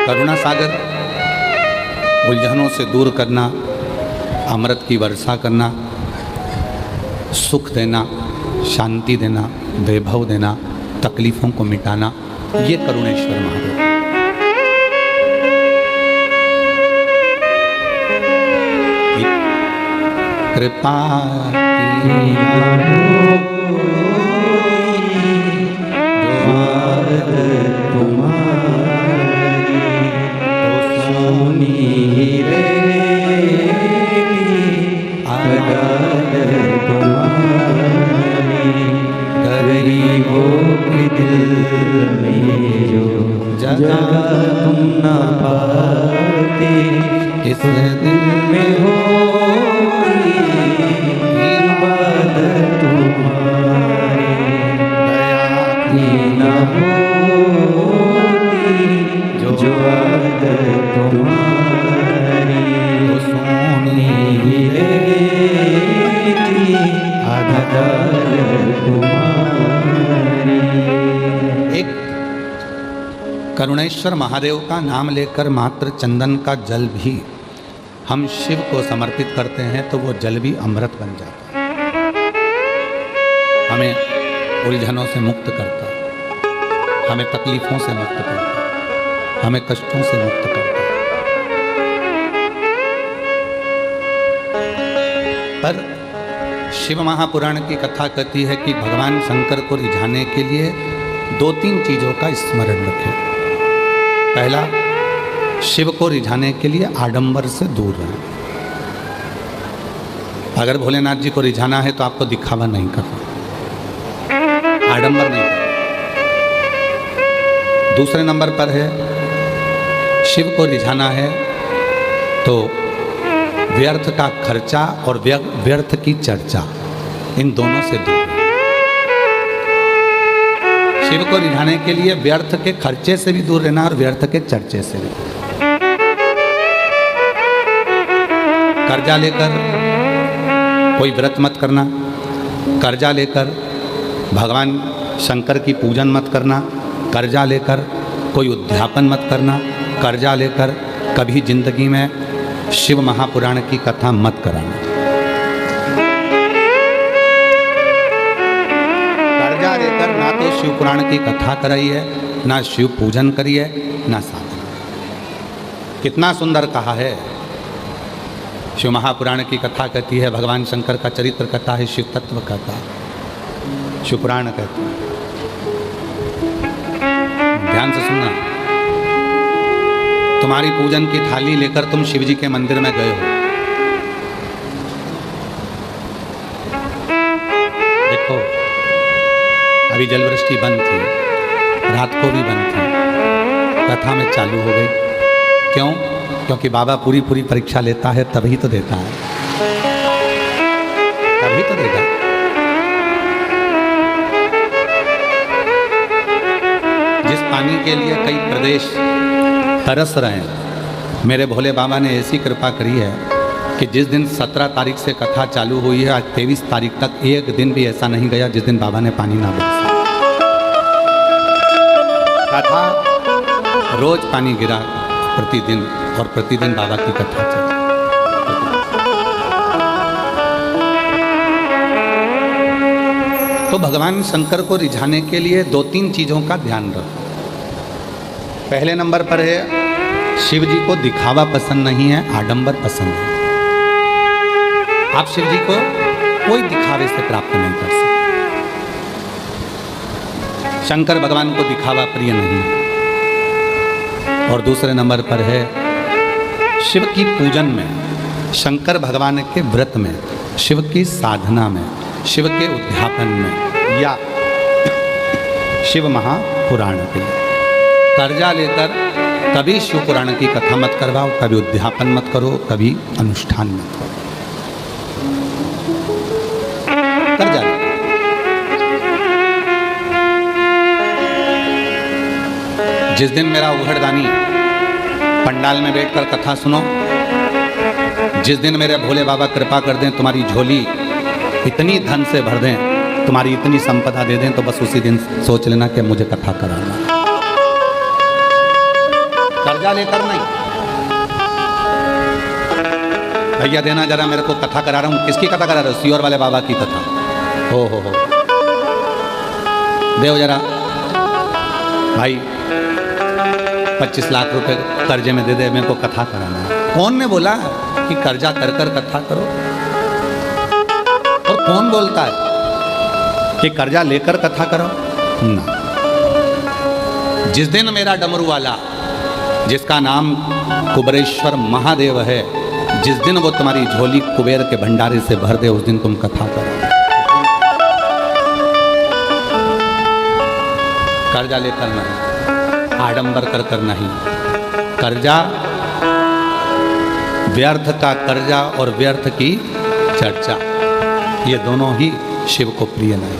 करुणा सागर उलझनों से दूर करना, अमृत की वर्षा करना, सुख देना, शांति देना, वैभव देना, तकलीफ़ों को मिटाना, ये करुणेश्वर महादेव। कृपा जगह तुम न पाते इस दिल में हो इबादत तुम्हारी, दया की न होती जो आदत तुम्हारी, तो सोनी ही रहती आदत तुम्हारी। एक करुणेश्वर महादेव का नाम लेकर मात्र चंदन का जल भी हम शिव को समर्पित करते हैं तो वो जल भी अमृत बन जाता है, हमें उलझनों से मुक्त करता है, हमें तकलीफ़ों से मुक्त करता है, हमें कष्टों से मुक्त करता है। पर शिव महापुराण की कथा कहती है कि भगवान शंकर को रिझाने के लिए 2-3 चीज़ों का स्मरण रखें। पहला, शिव को रिझाने के लिए आडंबर से दूर रहें। अगर भोलेनाथ जी को रिझाना है तो आपको दिखावा नहीं करना, आडंबर नहीं करना। दूसरे नंबर पर है, शिव को रिझाना है तो व्यर्थ का खर्चा और व्यर्थ की चर्चा, इन दोनों से दूर। शिव को रिझाने के लिए व्यर्थ के खर्चे से भी दूर रहना और व्यर्थ के चर्चे से भी। कर्जा लेकर कोई व्रत मत करना, कर्जा लेकर भगवान शंकर की पूजन मत करना, कर्जा लेकर कोई उद्यापन मत करना, कर्जा लेकर कभी जिंदगी में शिव महापुराण की कथा मत कराना। कर्जा लेकर ना तो शिव पुराण की कथा कराई है, ना शिव पूजन करी है, ना साधन। कितना सुंदर कहा है। शिव महापुराण की कथा कहती है, भगवान शंकर का चरित्र कथा है, शिव तत्व कथा शिव पुराण कहती है। ध्यान से सुनना, तुम्हारी पूजन की थाली लेकर तुम शिव जी के मंदिर में गए हो, देखो अभी जलवृष्टि बंद थी, रात को भी बंद थी, कथा में चालू हो गई। क्यों? क्योंकि बाबा पूरी परीक्षा लेता है, तभी तो देता है, तभी तो देगा। जिस पानी के लिए कई प्रदेश तरस रहे हैं, मेरे भोले बाबा ने ऐसी कृपा करी है कि जिस दिन 17 तारीख से कथा चालू हुई है, आज 23 तारीख तक एक दिन भी ऐसा नहीं गया जिस दिन बाबा ने पानी ना बरसा। कथा रोज पानी गिरा प्रतिदिन, और प्रतिदिन बाबा की कथा चली। तो भगवान शंकर को रिझाने के लिए 2-3 चीज़ों का ध्यान रखो। पहले नंबर पर है, शिव जी को दिखावा पसंद नहीं है, आडंबर पसंद है। आप शिव जी को कोई दिखावे से प्राप्त नहीं कर सकते। शंकर भगवान को दिखावा प्रिय नहीं है। और दूसरे नंबर पर है, शिव की पूजन में, शंकर भगवान के व्रत में, शिव की साधना में, शिव के उद्यापन में, या शिव महापुराण के कर्जा लेकर कभी शिव पुराण की कथा मत करवाओ, कभी उद्यापन मत करो, कभी अनुष्ठान मत करो। कर्जा जिस दिन मेरा उघड़दानी पंडाल में बैठकर कथा सुनो, जिस दिन मेरे भोले बाबा कृपा कर दें, तुम्हारी झोली इतनी धन से भर दें, तुम्हारी इतनी संपदा दे दें, तो बस उसी दिन सोच लेना कि मुझे कथा कराना। कर्जा कर्जा लेकर नहीं। भैया देना जरा, मेरे को कथा करा रहा हूँ। किसकी कथा करा रहा हूँ? सियोर वाले बाबा की कथा। हो देव जरा भाई, 25 लाख रुपए कर्जे में दे दे, मेरे को कथा कराना है। कौन ने बोला कि कर्जा कर कर कथा करो? और कौन बोलता है कि कर्जा लेकर कथा करो? ना। जिस दिन मेरा डमरू वाला, जिसका नाम कुबेरेश्वर महादेव है, जिस दिन वो तुम्हारी झोली कुबेर के भंडारे से भर दे, उस दिन तुम कथा करो। कर्जा लेकर नहीं, आडंबर कर कर नहीं। कर्जा, व्यर्थ का कर्जा और व्यर्थ की चर्चा, ये दोनों ही शिव को प्रिय नहीं।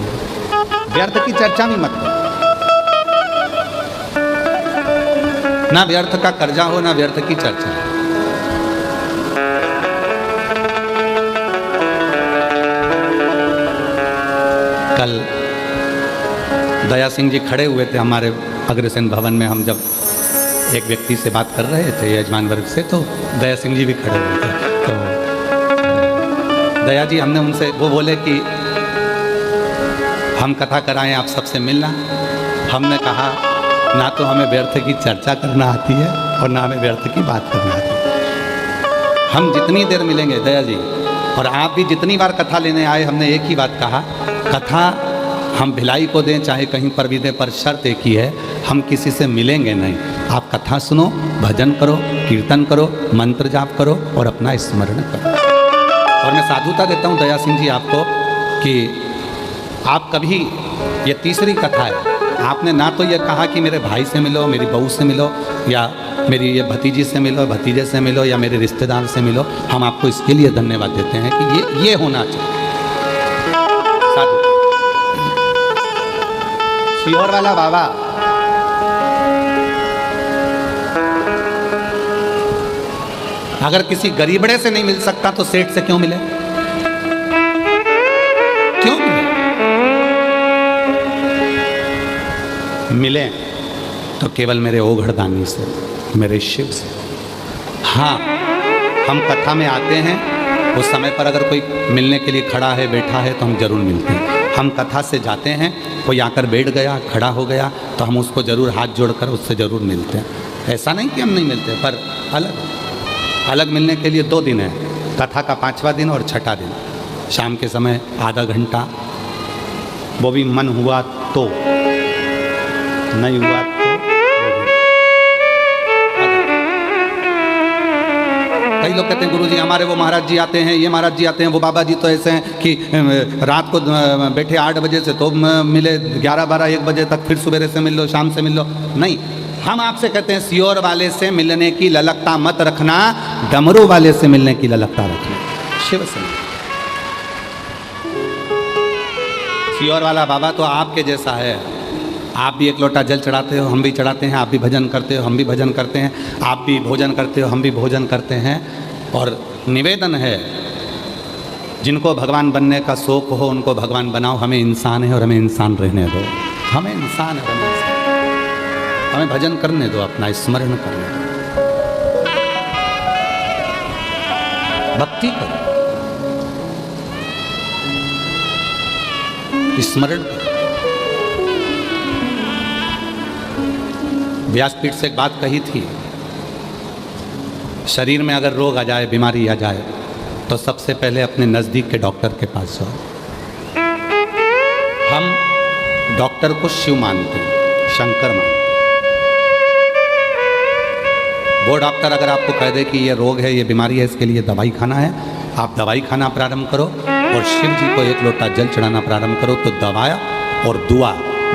व्यर्थ की चर्चा भी मत करो, ना व्यर्थ का कर्जा हो ना व्यर्थ की चर्चा। कल दया सिंह जी खड़े हुए थे हमारे अग्रसेन भवन में। हम जब एक व्यक्ति से बात कर रहे थे यजमान वर्ग से, तो दया सिंह जी भी खड़े हुए थे। तो दया जी, हमने उनसे, वो बोले कि हम कथा कराएं, आप सबसे मिलना। हमने कहा ना तो हमें व्यर्थ की चर्चा करना आती है और ना हमें व्यर्थ की बात करना आती है। हम जितनी देर मिलेंगे दया जी, और आप भी जितनी बार कथा लेने आए, हमने एक ही बात कहा, कथा हम भिलाई को दें चाहे कहीं पर भी दें, पर शर्त एक ही है, हम किसी से मिलेंगे नहीं। आप कथा सुनो, भजन करो, कीर्तन करो, मंत्र जाप करो और अपना स्मरण करो। और मैं साधुता देता हूँ दया सिंह जी आपको कि आप कभी, ये तीसरी कथा है, आपने ना तो ये कहा कि मेरे भाई से मिलो, मेरी बहू से मिलो, या मेरी ये भतीजी से मिलो, भतीजे से मिलो, या मेरे रिश्तेदार से मिलो। हम आपको इसके लिए धन्यवाद देते हैं कि ये होना चाहिए। साधु सियोर वाला बाबा, अगर किसी गरीबड़े से नहीं मिल सकता तो सेठ से क्यों मिले? क्यों मिले तो केवल मेरे ओघड़दानी से, मेरे शिव से। हाँ, हम कथा में आते हैं, उस समय पर अगर कोई मिलने के लिए खड़ा है, बैठा है, तो हम जरूर मिलते हैं। हम कथा से जाते हैं, कोई आकर बैठ गया, खड़ा हो गया, तो हम उसको जरूर हाथ जोड़कर उससे जरूर मिलते हैं। ऐसा नहीं कि हम नहीं मिलते, पर अलग अलग मिलने के लिए 2 दिन है, कथा का 5वां दिन और 6ठा दिन। शाम के समय आधा घंटा, वो भी मन हुआ तो, नहीं हुआ तो कई लोग कहते हैं गुरुजी हमारे वो महाराज जी आते हैं, ये महाराज जी आते हैं, वो बाबा जी तो ऐसे हैं कि रात को बैठे 8 बजे से तो मिले 11, 12, 1 बजे तक, फिर सवेरे से मिल लो, शाम से मिल लो। नहीं, हम आपसे कहते हैं सियोर वाले से मिलने की ललकता मत रखना, डमरू वाले से मिलने की ललकता रखना, शिव से। सियोर वाला बाबा तो आपके जैसा है, आप भी 1 लोटा जल चढ़ाते हो, हम भी चढ़ाते हैं, आप भी भजन करते हो, हम भी भजन करते हैं, आप भी भोजन करते हो, हम भी भोजन करते हैं। और निवेदन है, जिनको भगवान बनने का शौक हो उनको भगवान बनाओ, हमें इंसान है और हमें इंसान रहने दो, हमें इंसान है, हमें भजन करने दो, अपना स्मरण करने दो, भक्ति करो, स्मरण करो। व्यासपीठ से एक बात कही थी, शरीर में अगर रोग आ जाए, बीमारी आ जाए, तो सबसे पहले अपने नज़दीक के डॉक्टर के पास जाओ। हम डॉक्टर को शिव मानते हैं, शंकर मानते हैं। वो डॉक्टर अगर आपको कह दे कि ये रोग है, ये बीमारी है, इसके लिए दवाई खाना है, आप दवाई खाना प्रारंभ करो और शिव जी को 1 लोटा जल चढ़ाना प्रारंभ करो, तो दवा और दुआ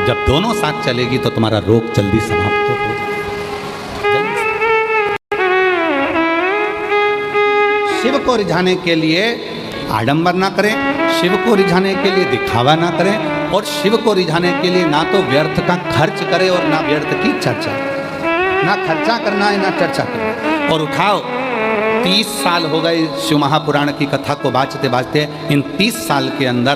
जब दोनों साथ चलेगी तो तुम्हारा रोग जल्दी समाप्त हो जाएगा। शिव को रिझाने के लिए आडंबर ना करें, शिव को रिझाने के लिए दिखावा ना करें, और शिव को रिझाने के लिए ना तो व्यर्थ का खर्च करें और ना व्यर्थ की चर्चा। ना खर्चा करना है ना चर्चा करना। और उठाओ, 30 साल हो गए शिव महापुराण की कथा को बाँचते बाँचते। इन 30 साल के अंदर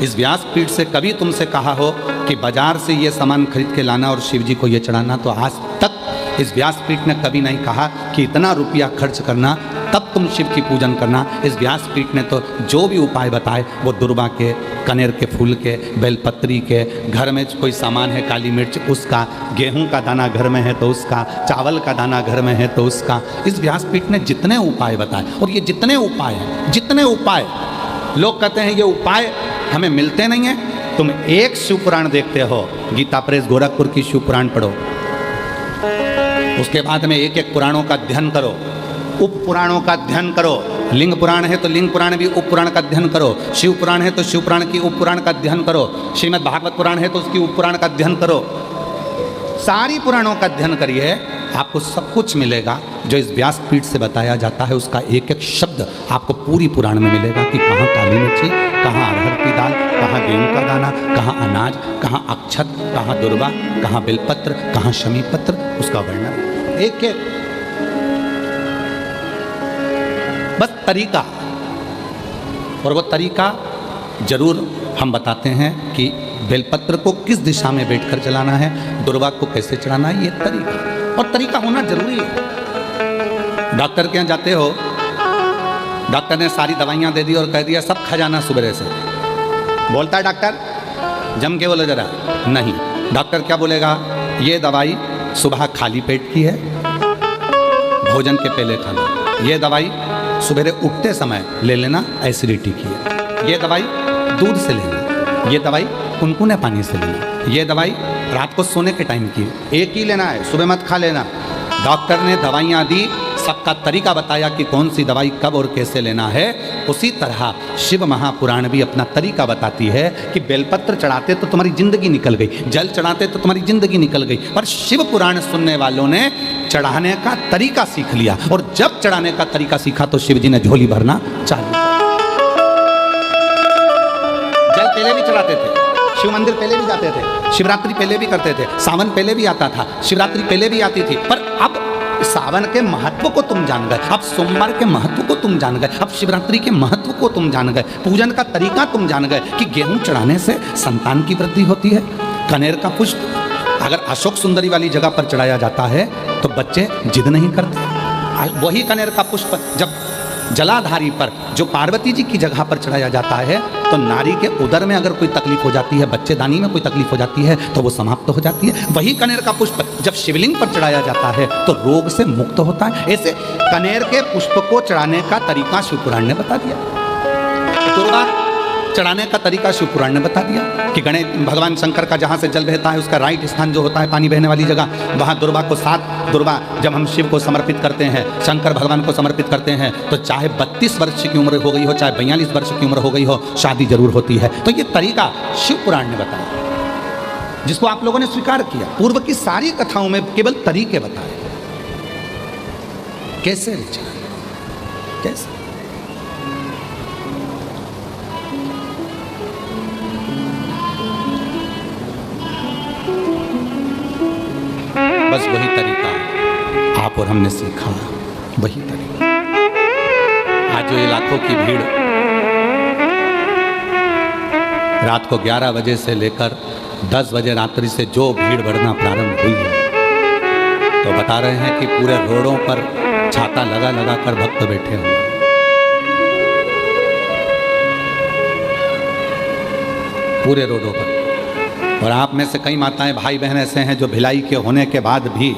इस व्यासपीठ से कभी तुमसे कहा हो कि बाजार से ये सामान खरीद के लाना और शिव जी को ये चढ़ाना, तो आज तक इस व्यासपीठ ने कभी नहीं कहा कि इतना रुपया खर्च करना तब तुम शिव की पूजन करना। इस व्यासपीठ ने तो जो भी उपाय बताए वो दुर्वा के, कनेर के फूल के, बेलपत्री के, घर में कोई सामान है काली मिर्च उसका, गेहूं का दाना घर में है तो उसका, चावल का दाना घर में है तो उसका, इस व्यासपीठ ने जितने उपाय बताए। और ये जितने उपाय हैं, जितने उपाय लोग कहते हैं ये उपाय हमें मिलते नहीं हैं। तुम एक शिव पुराण देखते हो, गीता प्रेस गोरखपुर की शिव पुराण पढ़ो, उसके बाद में एक एक पुराणों का अध्ययन करो, उप पुराणों का अध्ययन करो। लिंग पुराण है तो लिंग पुराण भी उप पुराण का अध्ययन करो, शिव पुराण है तो शिव पुराण की उप पुराण का अध्ययन करो, श्रीमद् भागवत पुराण है तो उसकी उप पुराण का अध्ययन करो। सारी पुराणों का अध्ययन करिए, आपको सब कुछ मिलेगा जो इस व्यासपीठ से बताया जाता है। उसका एक एक शब्द आपको पूरी पुराण में मिलेगा कि कहाँ काली मिर्ची, कहाँ अरहर की दाल, कहाँ गेहूं का दाना, कहाँ अनाज, कहाँ अक्षत, कहाँ दुर्वा, कहाँ बेलपत्र, कहाँ शमी पत्र, उसका वर्णन एक एक। बस तरीका, और वो तरीका जरूर हम बताते हैं कि बेलपत्र को किस दिशा में बैठकर चलाना है, दुर्वा को कैसे चढ़ाना है, ये तरीका, और तरीका होना जरूरी है। डॉक्टर के यहाँ जाते हो, डॉक्टर ने सारी दवाइयाँ दे दी और कह दिया सब खा जाना सुबह से, बोलता है डॉक्टर जम के बोलो जरा, नहीं, डॉक्टर क्या बोलेगा, ये दवाई सुबह खाली पेट की है, भोजन के पहले खाना, ये दवाई सुबह उठते समय ले लेना, एसिडिटी की है, ये दवाई दूध से लेना, ये दवाई कुनकुने पानी से लेना, ये दवाई रात को सोने के टाइम की, एक ही लेना है, सुबह मत खा लेना। डॉक्टर ने दवाइयाँ दी, सबका तरीका बताया कि कौन सी दवाई कब और कैसे लेना है। उसी तरह शिव महापुराण भी अपना तरीका बताती है कि बेलपत्र चढ़ाते तो तुम्हारी जिंदगी निकल गई, जल चढ़ाते तो तुम्हारी जिंदगी निकल गई, पर शिव पुराण सुनने वालों ने चढ़ाने का तरीका सीख लिया, और जब चढ़ाने का तरीका सीखा तो शिव जी ने झोली भरना चालू। जल पहले भी चढ़ाते थे, शिव मंदिर पहले भी जाते थे, शिवरात्रि पहले भी करते थे, सावन पहले भी आता था, शिवरात्रि पहले भी आती थी, पर अब सावन के महत्व को तुम जान गए, अब सोमवार के महत्व को तुम जान गए, अब शिवरात्रि के महत्व को तुम जान गए, पूजन का तरीका तुम जान गए कि गेहूं चढ़ाने से संतान की वृद्धि होती है। कनेर का पुष्प अगर अशोक सुंदरी वाली जगह पर चढ़ाया जाता है तो बच्चे जिद नहीं करते। वही कनेर का पुष्प जब जलाधारी पर, जो पार्वती जी की जगह पर चढ़ाया जाता है, तो नारी के उदर में अगर कोई तकलीफ हो जाती है, बच्चेदानी में कोई तकलीफ हो जाती है, तो वो समाप्त हो जाती है। वही कनेर का पुष्प जब शिवलिंग पर चढ़ाया जाता है तो रोग से मुक्त होता है। ऐसे कनेर के पुष्प को चढ़ाने का तरीका शिव पुराण ने बता दिया, दुर्वा चढ़ाने का तरीका शिव पुराण ने बता दिया कि गणेश भगवान शंकर का जहाँ से जल बहता है उसका राइट स्थान जो होता है पानी बहने वाली जगह, वहाँ दुर्वा को 7 दुर्वा जब हम शिव को समर्पित करते हैं, शंकर भगवान को समर्पित करते हैं, तो चाहे 32 वर्ष की उम्र हो गई हो, चाहे 42 वर्ष की उम्र हो गई हो, शादी जरूर होती है। तो ये तरीका शिव पुराण ने बताया, जिसको आप लोगों ने स्वीकार किया। पूर्व की सारी कथाओं में केवल तरीके बताए, कैसे विचार, कैसे। बस वही तरीका आप और हमने सीखा, वही तरीका। आज जो ये लाखों की भीड़ रात को 11 बजे से लेकर 10 बजे रात्रि से जो भीड़ बढ़ना प्रारंभ हुई है, तो बता रहे हैं कि पूरे रोडों पर छाता लगा लगा कर भक्त बैठे हुए, पूरे रोडों पर। और आप में से कई माताएं भाई बहन ऐसे हैं जो भिलाई के होने के बाद भी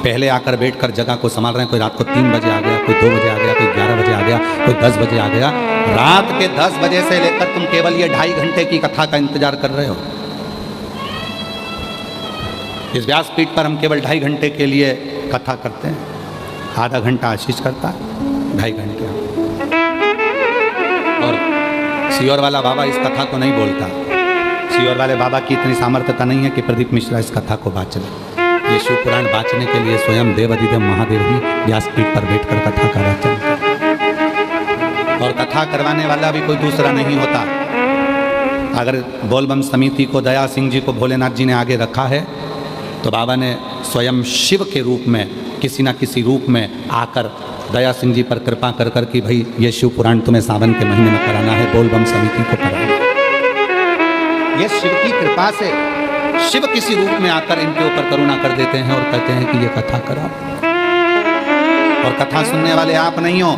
पहले आकर बैठकर जगह को संभाल रहे हैं। कोई रात को 3 बजे आ गया, कोई 2 बजे आ गया, कोई 11 बजे आ गया, कोई 10 बजे आ गया। रात के 10 बजे से लेकर तुम केवल ये 2.5 घंटे की कथा का इंतजार कर रहे हो। इस व्यासपीठ पर हम केवल 2.5 घंटे के लिए कथा करते हैं, आधा घंटा आशीष करता है, 2.5 घंटे। और सियोर वाला बाबा इस कथा को नहीं बोलता, सियोर वाले बाबा की इतनी सामर्थ्यता नहीं है कि प्रदीप मिश्रा इस कथा को बाँच ले। ये शिव पुराण बाँचने के लिए स्वयं देवाधिदेव महादेव ही व्यासपीठ पर बैठकर कथा का वाचन करते, और कथा करवाने वाला भी कोई दूसरा नहीं होता। अगर बोलबम समिति को दया सिंह जी को भोलेनाथ जी ने आगे रखा है, तो बाबा ने स्वयं शिव के रूप में किसी न किसी रूप में आकर दया सिंह जी पर कृपा कर कर कि भाई ये शिव पुराण तुम्हें सावन के महीने में कराना है, बोलबम समिति को कराना। ये शिव की कृपा से शिव किसी रूप में आकर इनके ऊपर करुणा कर देते हैं और कहते हैं कि ये कथा करा। और कथा सुनने वाले आप नहीं हो।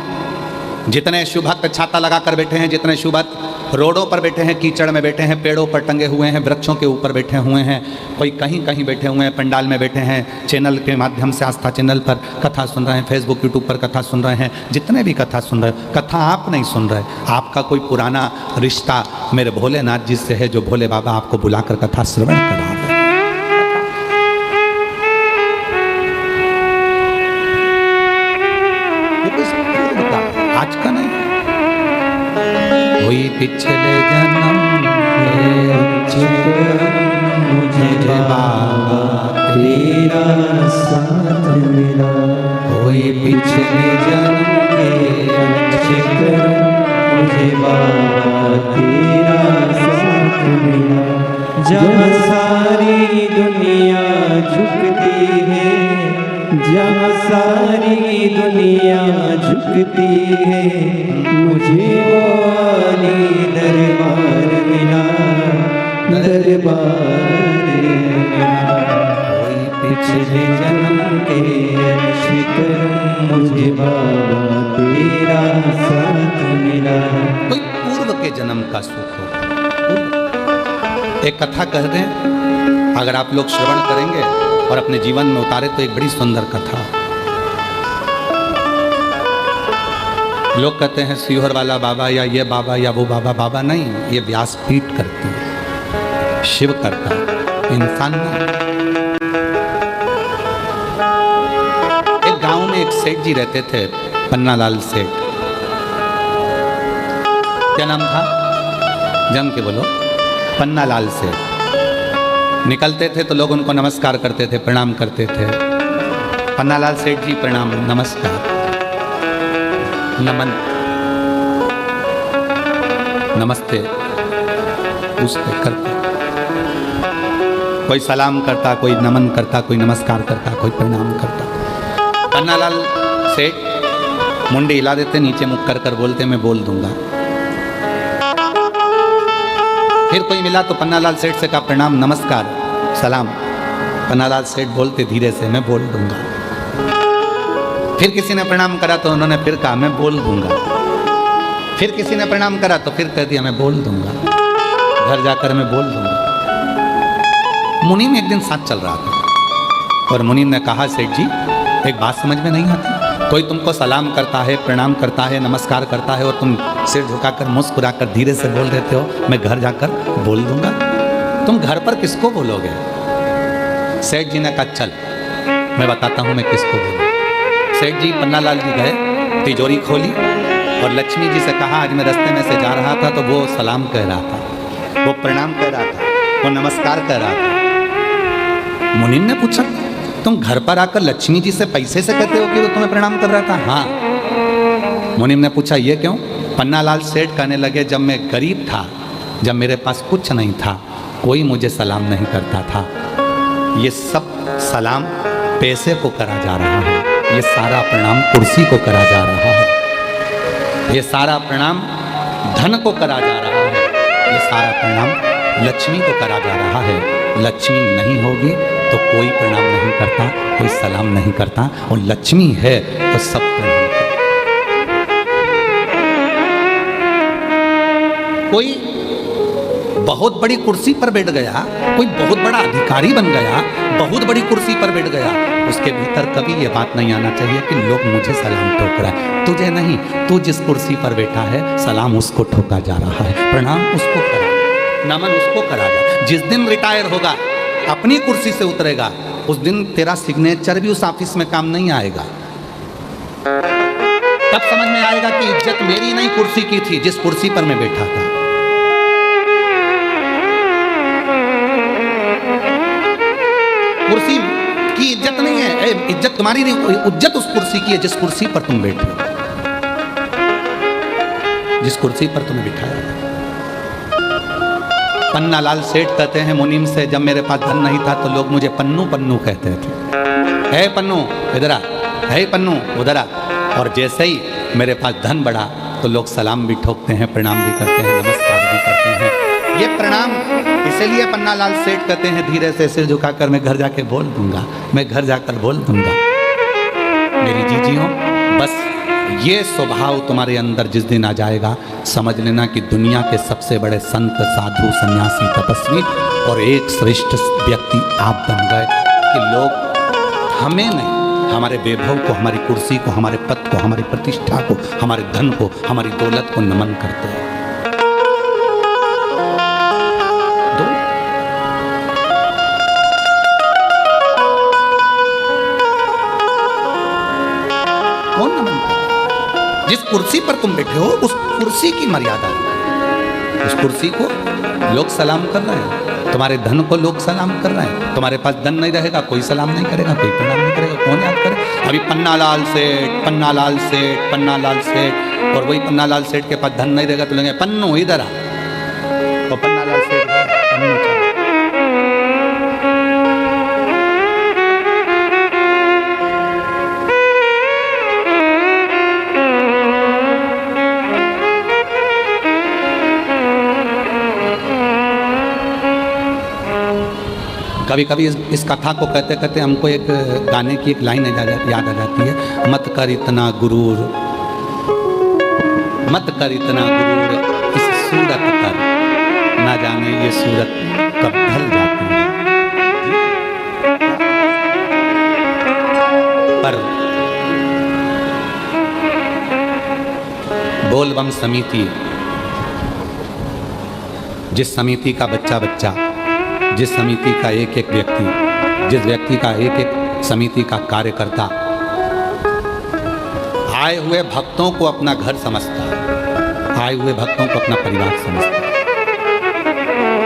जितने शिव भक्त छाता लगाकर बैठे हैं, जितने शिव भक्त रोडों पर बैठे हैं, कीचड़ में बैठे हैं, पेड़ों पर टंगे हुए हैं, वृक्षों के ऊपर बैठे हुए हैं, कोई कहीं कहीं बैठे हुए हैं, पंडाल में बैठे हैं, चैनल के माध्यम से आस्था चैनल पर कथा सुन रहे हैं, फेसबुक यूट्यूब पर कथा सुन रहे हैं, जितने भी कथा सुन रहे हैं, कथा आप नहीं सुन रहे। आपका कोई पुराना रिश्ता मेरे भोलेनाथ जी से है, जो भोले बाबा आपको बुलाकर कथा श्रवण करा रहे हैं। आज का नहीं, कोई पिछले जन्म मुझे बाबा तेरा साथ मिला, कोई पिछले जन्म अच्छे कर्म मुझे बाबा तेरा साथ मिला। जहाँ सारी दुनिया झुकती है, जहाँ सारी दुनिया झुकती है, मुझे वो वाली दरबार मिला, दरबार मिला। कोई पिछले जन्म के अच्छे कर्म मुझे बाबा तेरा साथ मिला। कोई पूर्व के जन्म का सुख हो। एक कथा कह दें, अगर आप लोग श्रवण करेंगे और अपने जीवन में उतारे तो एक बड़ी सुंदर कथा। लोग कहते हैं सीहोर वाला बाबा या ये बाबा या वो बाबा। बाबा नहीं, ये व्यासपीठ करते हैं, शिव करता है, इंसान नहीं। एक गांव में एक सेठ जी रहते थे, पन्नालाल सेठ। क्या नाम था? जम के बोलो। पन्नालाल सेठ। निकलते थे तो लोग उनको नमस्कार करते थे, प्रणाम करते थे। पन्नालाल सेठ जी प्रणाम, नमस्कार, नमन, नमस्ते, पूछते करते। कोई सलाम करता, कोई नमन करता, कोई नमस्कार करता, कोई प्रणाम करता। पन्नालाल सेठ मुंडी हिला देते, नीचे मुख कर कर बोलते मैं बोल दूंगा। फिर कोई मिला तो पन्नालाल सेठ से कहा प्रणाम, नमस्कार, सलाम। पन्नालाल सेठ बोलते धीरे से मैं बोल दूंगा। फिर किसी ने प्रणाम करा तो उन्होंने फिर कहा मैं बोल दूंगा। फिर किसी ने प्रणाम करा तो फिर कह दिया मैं बोल दूंगा, घर जाकर मैं बोल दूंगा। मुनीम एक दिन साथ चल रहा था और मुनीम ने कहा सेठ जी एक बात समझ में नहीं आती, कोई तुमको सलाम करता है, प्रणाम करता है, नमस्कार करता है और तुम सिर झुकाकर मुस्कुराकर धीरे से बोल देते हो मैं घर जाकर बोल दूंगा। तुम घर पर किसको बोलोगे? सेठ जी ने कहा चल मैं बताता हूँ मैं किसको बोलूँ। सेठ जी पन्नालाल जी गए, तिजोरी खोली और लक्ष्मी जी से कहा आज मैं रास्ते में से जा रहा था तो वो सलाम कह रहा था, वो प्रणाम कह रहा था, वो नमस्कार कह रहा था। मुनीम ने पूछा तुम घर पर आकर लक्ष्मी जी से पैसे से कहते हो कि वो तुम्हें प्रणाम कर रहा था? हाँ। मुनीम ने पूछा ये क्यों? पन्नालाल सेठ कहने लगे जब मैं गरीब था, जब मेरे पास कुछ नहीं था, कोई मुझे सलाम नहीं करता था, ये सब सलाम पैसे को करा जा रहा है, ये सारा प्रणाम कुर्सी को करा जा रहा है, ये सारा प्रणाम धन को करा जा रहा है, ये सारा प्रणाम लक्ष्मी को करा जा रहा है। लक्ष्मी नहीं होगी तो कोई प्रणाम नहीं करता, कोई सलाम नहीं करता, और लक्ष्मी है तो सब प्रणाम करता। कोई बहुत बड़ी कुर्सी पर बैठ गया, कोई बहुत बड़ा अधिकारी बन गया, बहुत बड़ी कुर्सी पर बैठ गया, उसके भीतर कभी ये बात नहीं आना चाहिए कि लोग मुझे सलाम ठोक रहा है। तुझे नहीं, तू जिस कुर्सी पर बैठा है सलाम उसको ठोका जा रहा है, प्रणाम उसको करा, नमन उसको करा जा। जिस दिन रिटायर होगा, अपनी कुर्सी से उतरेगा, उस दिन तेरा सिग्नेचर भी उस ऑफिस में काम नहीं आएगा। तब समझ में आएगा कि इज्जत मेरी नहीं कुर्सी की थी, जिस कुर्सी पर मैं बैठा था। कुर्सी की इज्जत नहीं है, इज्जत तुम्हारी नहीं, इज्जत उस कुर्सी की है जिस कुर्सी पर तुम बैठे, जिस कुर्सी पर तुम्हें बिठाया। पन्नालाल सेठ कहते हैं मुनीम से जब मेरे पास धन नहीं था तो लोग मुझे पन्नू पन्नू कहते थे, है पन्नू इधर आ, है पन्नू उधर आ। और जैसे ही मेरे पास धन बढ़ा तो लोग सलाम भी ठोकते हैं, प्रणाम भी करते हैं, नमस्कार भी करते हैं। ये प्रणाम इसीलिए पन्नालाल सेठ कहते हैं धीरे से सिर झुकाकर मैं घर जाके बोल दूंगा, मैं घर जाकर बोल दूंगा। मेरी जीजियों, बस ये स्वभाव तुम्हारे अंदर जिस दिन आ जाएगा, समझ लेना कि दुनिया के सबसे बड़े संत, साधु, सन्यासी, तपस्वी और एक श्रेष्ठ व्यक्ति आप बन गए कि लोग हमें नहीं, हमारे वैभव को, हमारी कुर्सी को, हमारे पद को, हमारी प्रतिष्ठा को, हमारे धन को, हमारी दौलत को नमन करते हैं। कौन नमन करता? जिस कुर्सी पर तुम बैठे हो उस कुर्सी की मर्यादा है। उस कुर्सी को लोग सलाम कर रहे हैं, तुम्हारे धन को लोग सलाम कर रहे हैं। तुम्हारे पास धन नहीं रहेगा, कोई सलाम नहीं करेगा, कोई प्रणाम नहीं करेगा, कौन याद करे? अभी पन्नालाल सेठ, पन्नालाल सेठ, पन्नालाल सेठ, और वही पन्नालाल सेठ के पास धन नहीं रहेगा तो लेंगे पन्नू इधर आ, तो पन्नालाल सेठ पन्नू चला। कभी कभी इस कथा को कहते कहते हमको एक गाने की एक लाइन याद आ जाती है, मत कर इतना गुरूर, मत कर इतना गुरूर इस सूरत पर, ना जाने ये सूरत कब ढल जाती है। पर बोलबम समिति, जिस समिति का बच्चा बच्चा, जिस समिति का एक एक व्यक्ति, जिस व्यक्ति का एक एक समिति का कार्यकर्ता आए हुए भक्तों को अपना घर समझता है, आए हुए भक्तों को अपना परिवार समझता है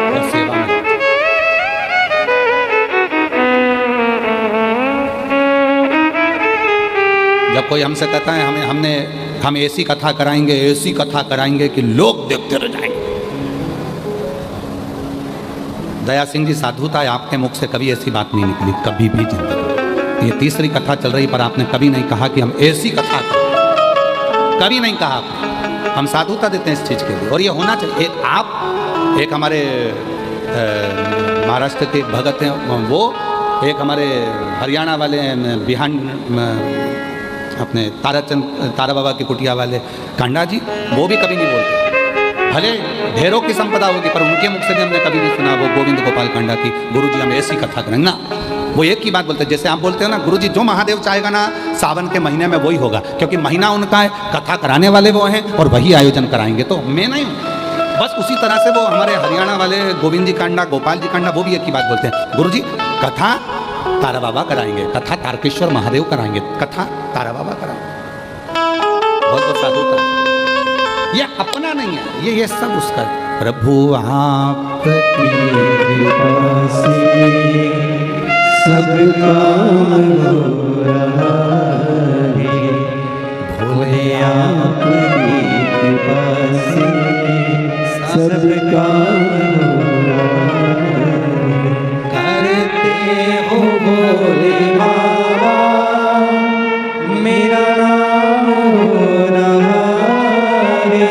और सेवा में। जब कोई हमसे कहता है हम ऐसी कथा कराएंगे, ऐसी कथा कराएंगे कि लोग देखते रह जाएंगे। दया सिंह जी साधु था, आपके मुख से कभी ऐसी बात नहीं निकली, कभी भी जिंदगी। ये तीसरी कथा चल रही, पर आपने कभी नहीं कहा कि हम ऐसी कथा करें, कभी नहीं कहा आपने। हम साधुता देते हैं इस चीज़ के लिए, और ये होना चाहिए। आप एक हमारे महाराष्ट्र के एक भगत हैं, वो एक हमारे हरियाणा वाले बिहार अपने तारा बाबा की कुटिया वाले कांडा जी, वो भी कभी नहीं बोलते। भले ढेरों की संपदा होगी, पर उनके मुख से भी हमने कभी नहीं सुना वो गोविंद गोपाल कांडा की गुरुजी हम ऐसी कथा करेंगे ना। वो एक ही बात बोलते हैं, जैसे आप बोलते हो ना गुरुजी जो महादेव चाहेगा ना सावन के महीने में वही होगा, क्योंकि महीना उनका है, कथा कराने वाले वो हैं और वही आयोजन कराएंगे, तो मैं नहीं हूँ। बस उसी तरह से वो हमारे हरियाणा वाले गोविंद जी कांडा, गोपाल जी कांडा, वो भी एक ही बात बोलते हैं, गुरुजी कथा तारा बाबा कराएंगे, कथा तारकेश्वर महादेव कराएंगे, कथा तारा बाबा कराएंगे। बहुत साधुता, ये अपना नहीं है, ये सब उसका। प्रभु आपकी कृपा से सब काम हो रहा है, भोले आपकी कृपा से सब काम हो रहा है। करते हो भोले बाबा मेरा नाम हो रहा है,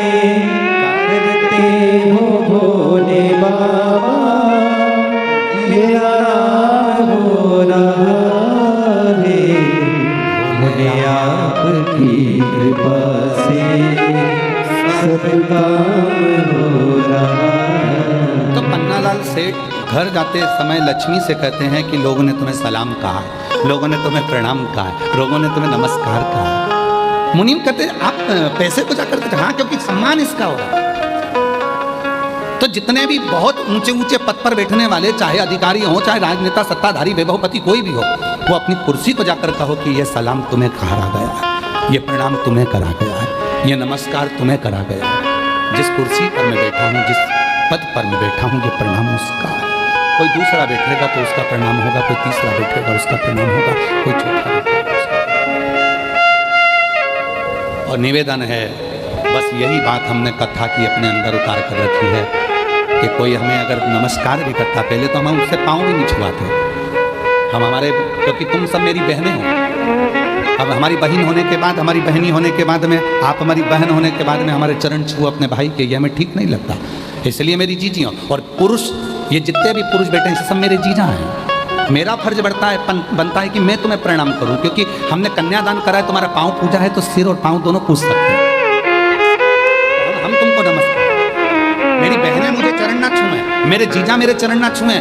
करते हो भोले बाबा मेरा नाम हो रहा है, भोले आपकी कृपा से सब काम हो रहा है। तो पन्नालाल सेठ घर जाते समय लक्ष्मी से कहते हैं कि लोगों ने तुम्हें सलाम कहा, लोगों ने तुम्हें प्रणाम कहा, लोगों ने तुम्हें नमस्कार कहा। मुनीम कहते हैं आप पैसे को जाकर के, हाँ क्योंकि सम्मान इसका हो रहा है। तो जितने भी बहुत ऊंचे ऊंचे पद पर बैठने वाले, चाहे अधिकारी हो, चाहे राजनेता, सत्ताधारी, वैभवपति कोई भी हो, वो अपनी कुर्सी को जाकर कहो कि ये सलाम तुम्हें कहा गया है, ये प्रणाम तुम्हें करा गया है, ये नमस्कार तुम्हें करा गया है। जिस कुर्सी पर मैं बैठा हूँ, जिस पद पर मैं बैठा हूँ, ये प्रणाम उसका है। कोई दूसरा बैठेगा तो उसका प्रणाम होगा, कोई तीसरा बैठेगा उसका प्रणाम होगा, कोई चौथा बैठेगा उसका। और निवेदन है, बस यही बात हमने कथा की अपने अंदर उतार कर रखी है कि कोई हमें अगर नमस्कार भी करता, पहले तो हम उससे पाँव भी नहीं छुआते। हम हमारे, क्योंकि तुम सब मेरी बहनें हो, अब हमारी बहन होने के बाद, हमारी बहनी होने के बाद में, आप हमारी बहन होने के बाद में हमारे चरण छुओ अपने भाई के, ये हमें ठीक नहीं लगता। इसलिए मेरी जीजियों, और पुरुष ये जितने भी पुरुष बैठे हैं सब मेरे जीजा हैं। मेरा फर्ज बनता है कि मैं तुम्हें प्रणाम करूं, क्योंकि हमने कन्यादान करा है, तुम्हारा पांव पूजा है, तो सिर और पांव दोनों पूज सकते हैं। हम तुमको नमस्कार। मेरी बहनें मुझे चरण ना छुए, मेरे जीजा मेरे चरण ना छुए,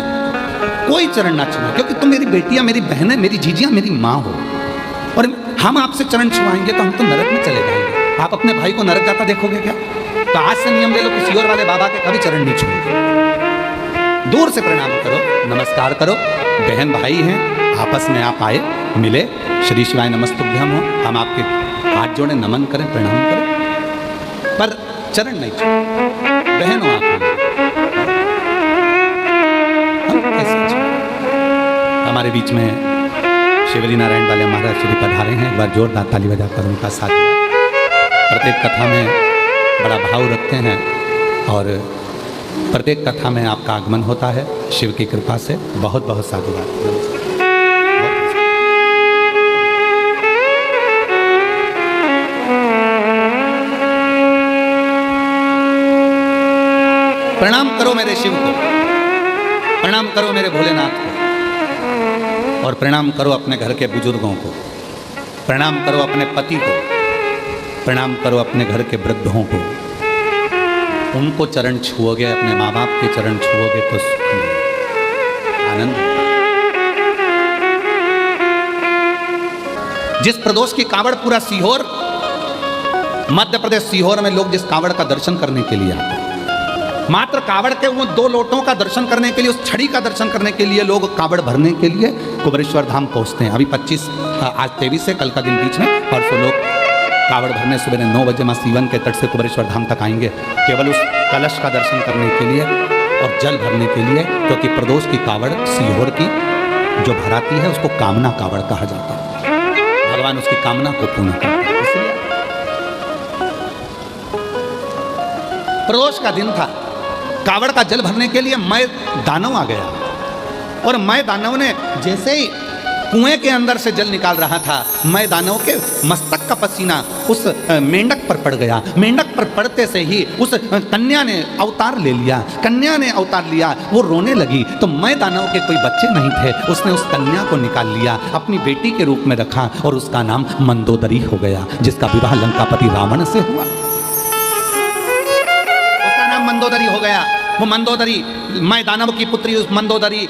कोई चरण ना छुए, क्योंकि तुम मेरी बेटियां, मेरी बहनें, मेरी जीजियां, मेरी माँ हो। और हम आपसे चरण छुआएंगे तो हम तो नरक में चले जाएंगे। आप अपने भाई को नरक जाता देखोगे क्या? तो आज से नियम ले लो, किसी और वाले बाबा के कभी चरण नहीं छूएंगे। दूर से प्रणाम करो, नमस्कार करो। बहन भाई हैं, आपस में आप आए, मिले, श्री शिवाय नमस्तुभ्यम हो, हम आपके हाथ जोड़े, नमन करें, प्रणाम करें, पर चरण नहीं छूए। बहन हो आप, हम कैसे छूए? हमारे बीच में शिवरी नारायण वाले महाराज श्री पधारे हैं। एक बार जोरदार ताली बजाकर उनका साथ दिया। प्रत्येक कथा में बड़ा भाव रखते हैं और प्रत्येक कथा में आपका आगमन होता है शिव की कृपा से। बहुत बहुत साधुवाद। प्रणाम करो मेरे शिव को, प्रणाम करो मेरे भोलेनाथ को, और प्रणाम करो अपने घर के बुजुर्गों को, प्रणाम करो अपने पति को, प्रणाम करो अपने घर के वृद्धों को। उनको चरण छुओगे, अपने माँ बाप के चरण छुओगे तो सुख मिलेगा, आनंद। जिस प्रदोष की कावड़ पूरा सीहोर, मध्य प्रदेश सीहोर में लोग जिस कावड़ का दर्शन करने के लिए आते हैं, मात्र कावड़ के वो 2 लोटों का दर्शन करने के लिए, उस छड़ी का दर्शन करने के लिए लोग कावड़ भरने के लिए कुबेरेश्वर धाम पहुंचते हैं। अभी 25 आज 23 से कल का दिन बीच में, परसों लोग कावड़ भरने सुबह 9 बजे माँ सीवन के तट से कुबेरेश्वर धाम तक आएंगे, केवल उस कलश का दर्शन करने के लिए और जल भरने के लिए, क्योंकप्रदोष की कावड़ सीहोर की जो भराती है उसको कामना कावड़ कहा जाता है। भगवान उसकी कामना को पूर्ण करते हैं। इसलिए प्रदोष का दिन था, कावड़ का जल भरने के लिए मैं दानव आ गया, और मैं दानव ने जैसे ही कुएं के अंदर से जल निकाल रहा था, मैं दानव के मस्तक का पसीना उस मेंढक पर पड़ गया। मेंढक पर पड़ते से ही उस कन्या ने अवतार ले लिया। कन्या ने अवतार लिया, वो रोने लगी, तो मैं दानव के कोई बच्चे नहीं थे, उसने उस कन्या को निकाल लिया, अपनी बेटी के रूप में रखा, और उसका नाम मंदोदरी हो गया, जिसका विवाह लंकापति रावण से हुआ। उसका नाम मंदोदरी हो गया। वो मंदोदरी, मैं दानव की पुत्री उस मंदोदरी,